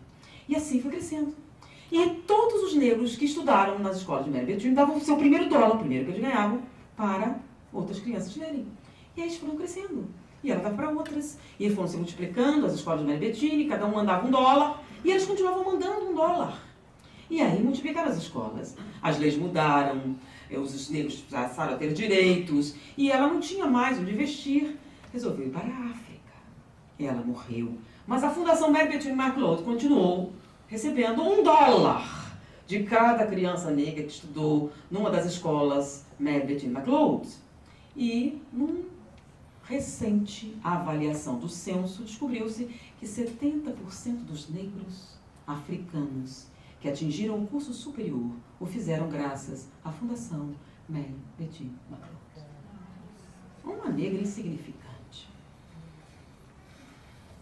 E assim foi crescendo. E todos os negros que estudaram nas escolas de Mary Bethune davam o seu primeiro dólar, o primeiro que eles ganhavam, para outras crianças lerem. E aí eles foram crescendo. E ela dava para outras. E eles foram se multiplicando, as escolas de Mary Bethune, cada um mandava $1. E eles continuavam mandando $1. E aí multiplicaram as escolas. As leis mudaram, os negros passaram a ter direitos. E ela não tinha mais onde investir. Resolveu ir para a África. Ela morreu. Mas a Fundação Mary Bethune McLeod continuou recebendo $1 de cada criança negra que estudou numa das escolas Mary Bethune McLeod. E num recente avaliação do censo, descobriu-se que 70% dos negros africanos que atingiram o curso superior o fizeram graças à Fundação Mary Bethune McLeod. Uma negra insignificante.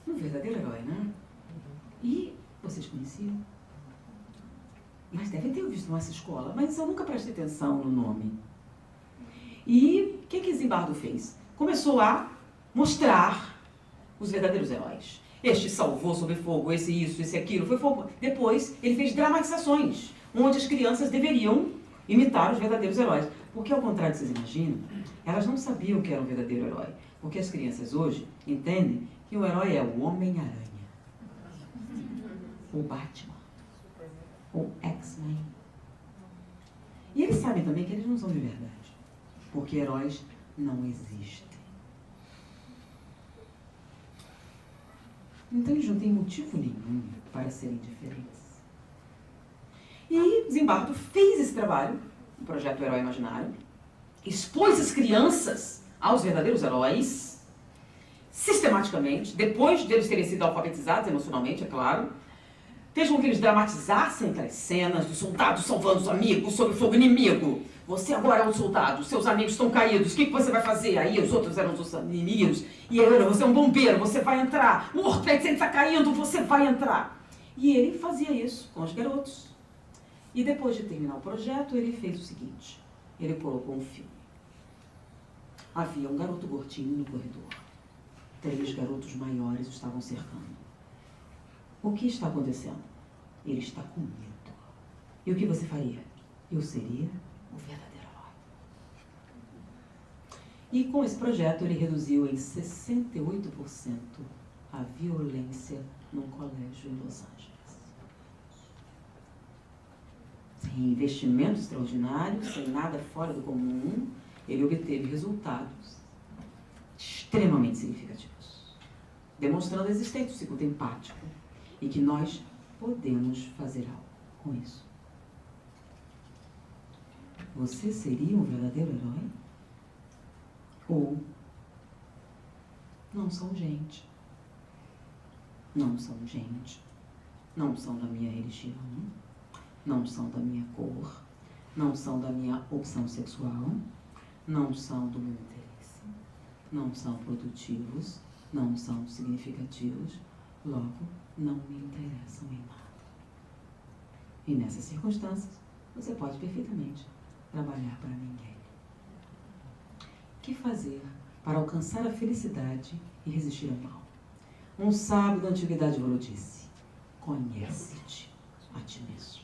Um verdadeiro herói, né? E vocês conheciam? Mas devem ter visto nessa escola, mas eu nunca prestei atenção no nome. E o que Zimbardo fez? Começou a mostrar os verdadeiros heróis. Este salvou sob fogo, esse isso, esse aquilo, foi fogo. Depois, ele fez dramatizações, onde as crianças deveriam imitar os verdadeiros heróis. Porque, ao contrário do que vocês imaginam, elas não sabiam que era um verdadeiro herói. Porque as crianças hoje entendem que o herói é o Homem-Aranha, o Batman, o X-Men. E eles sabem também que eles não são de verdade. Porque heróis não existem. Então eles não têm motivo nenhum para serem diferentes. E Zimbardo fez esse trabalho, o projeto Herói Imaginário, expôs as crianças aos verdadeiros heróis, sistematicamente, depois deles terem sido alfabetizados emocionalmente, é claro, fez com que eles dramatizassem aquelas cenas dos soldados salvando os amigos sob fogo inimigo. Você agora é um soldado, seus amigos estão caídos, o que você vai fazer? Aí os outros eram os inimigos. E agora você é um bombeiro, você vai entrar. O Hortense está caindo, você vai entrar. E ele fazia isso com os garotos. E depois de terminar o projeto, ele fez o seguinte. Ele colocou um filme. Havia um garoto gordinho no corredor. 3 garotos maiores o estavam cercando. O que está acontecendo? Ele está com medo. E o que você faria? Eu seria o verdadeiro herói. E com esse projeto ele reduziu em 68% a violência num colégio em Los Angeles. Sem investimento extraordinário, sem nada fora do comum, ele obteve resultados extremamente significativos, demonstrando a existência do ciclo empático e que nós podemos fazer algo com isso. Você seria um verdadeiro herói? Ou não são gente? Não são gente. Não são da minha religião. Não são da minha cor. Não são da minha opção sexual. Não são do meu interesse. Não são produtivos. Não são significativos. Logo, não me interessam em nada. E nessas circunstâncias, você pode perfeitamente trabalhar para ninguém. O que fazer para alcançar a felicidade e resistir ao mal? Um sábio da antiguidade falou disse: conhece-te a ti mesmo.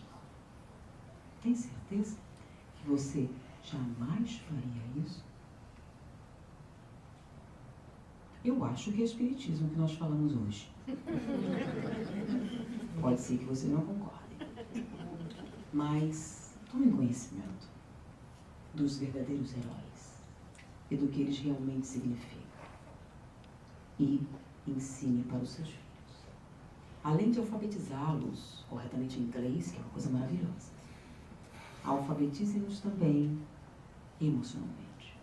Tem certeza que você jamais faria isso? Eu acho que é espiritismo que nós falamos hoje. Pode ser que você não concorde. Mas tome conhecimento dos verdadeiros heróis e do que eles realmente significam. E ensine para os seus filhos. Além de alfabetizá-los corretamente em inglês, que é uma coisa maravilhosa, alfabetize-nos também emocionalmente.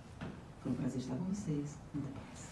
Foi um prazer estar com vocês. Muita paz.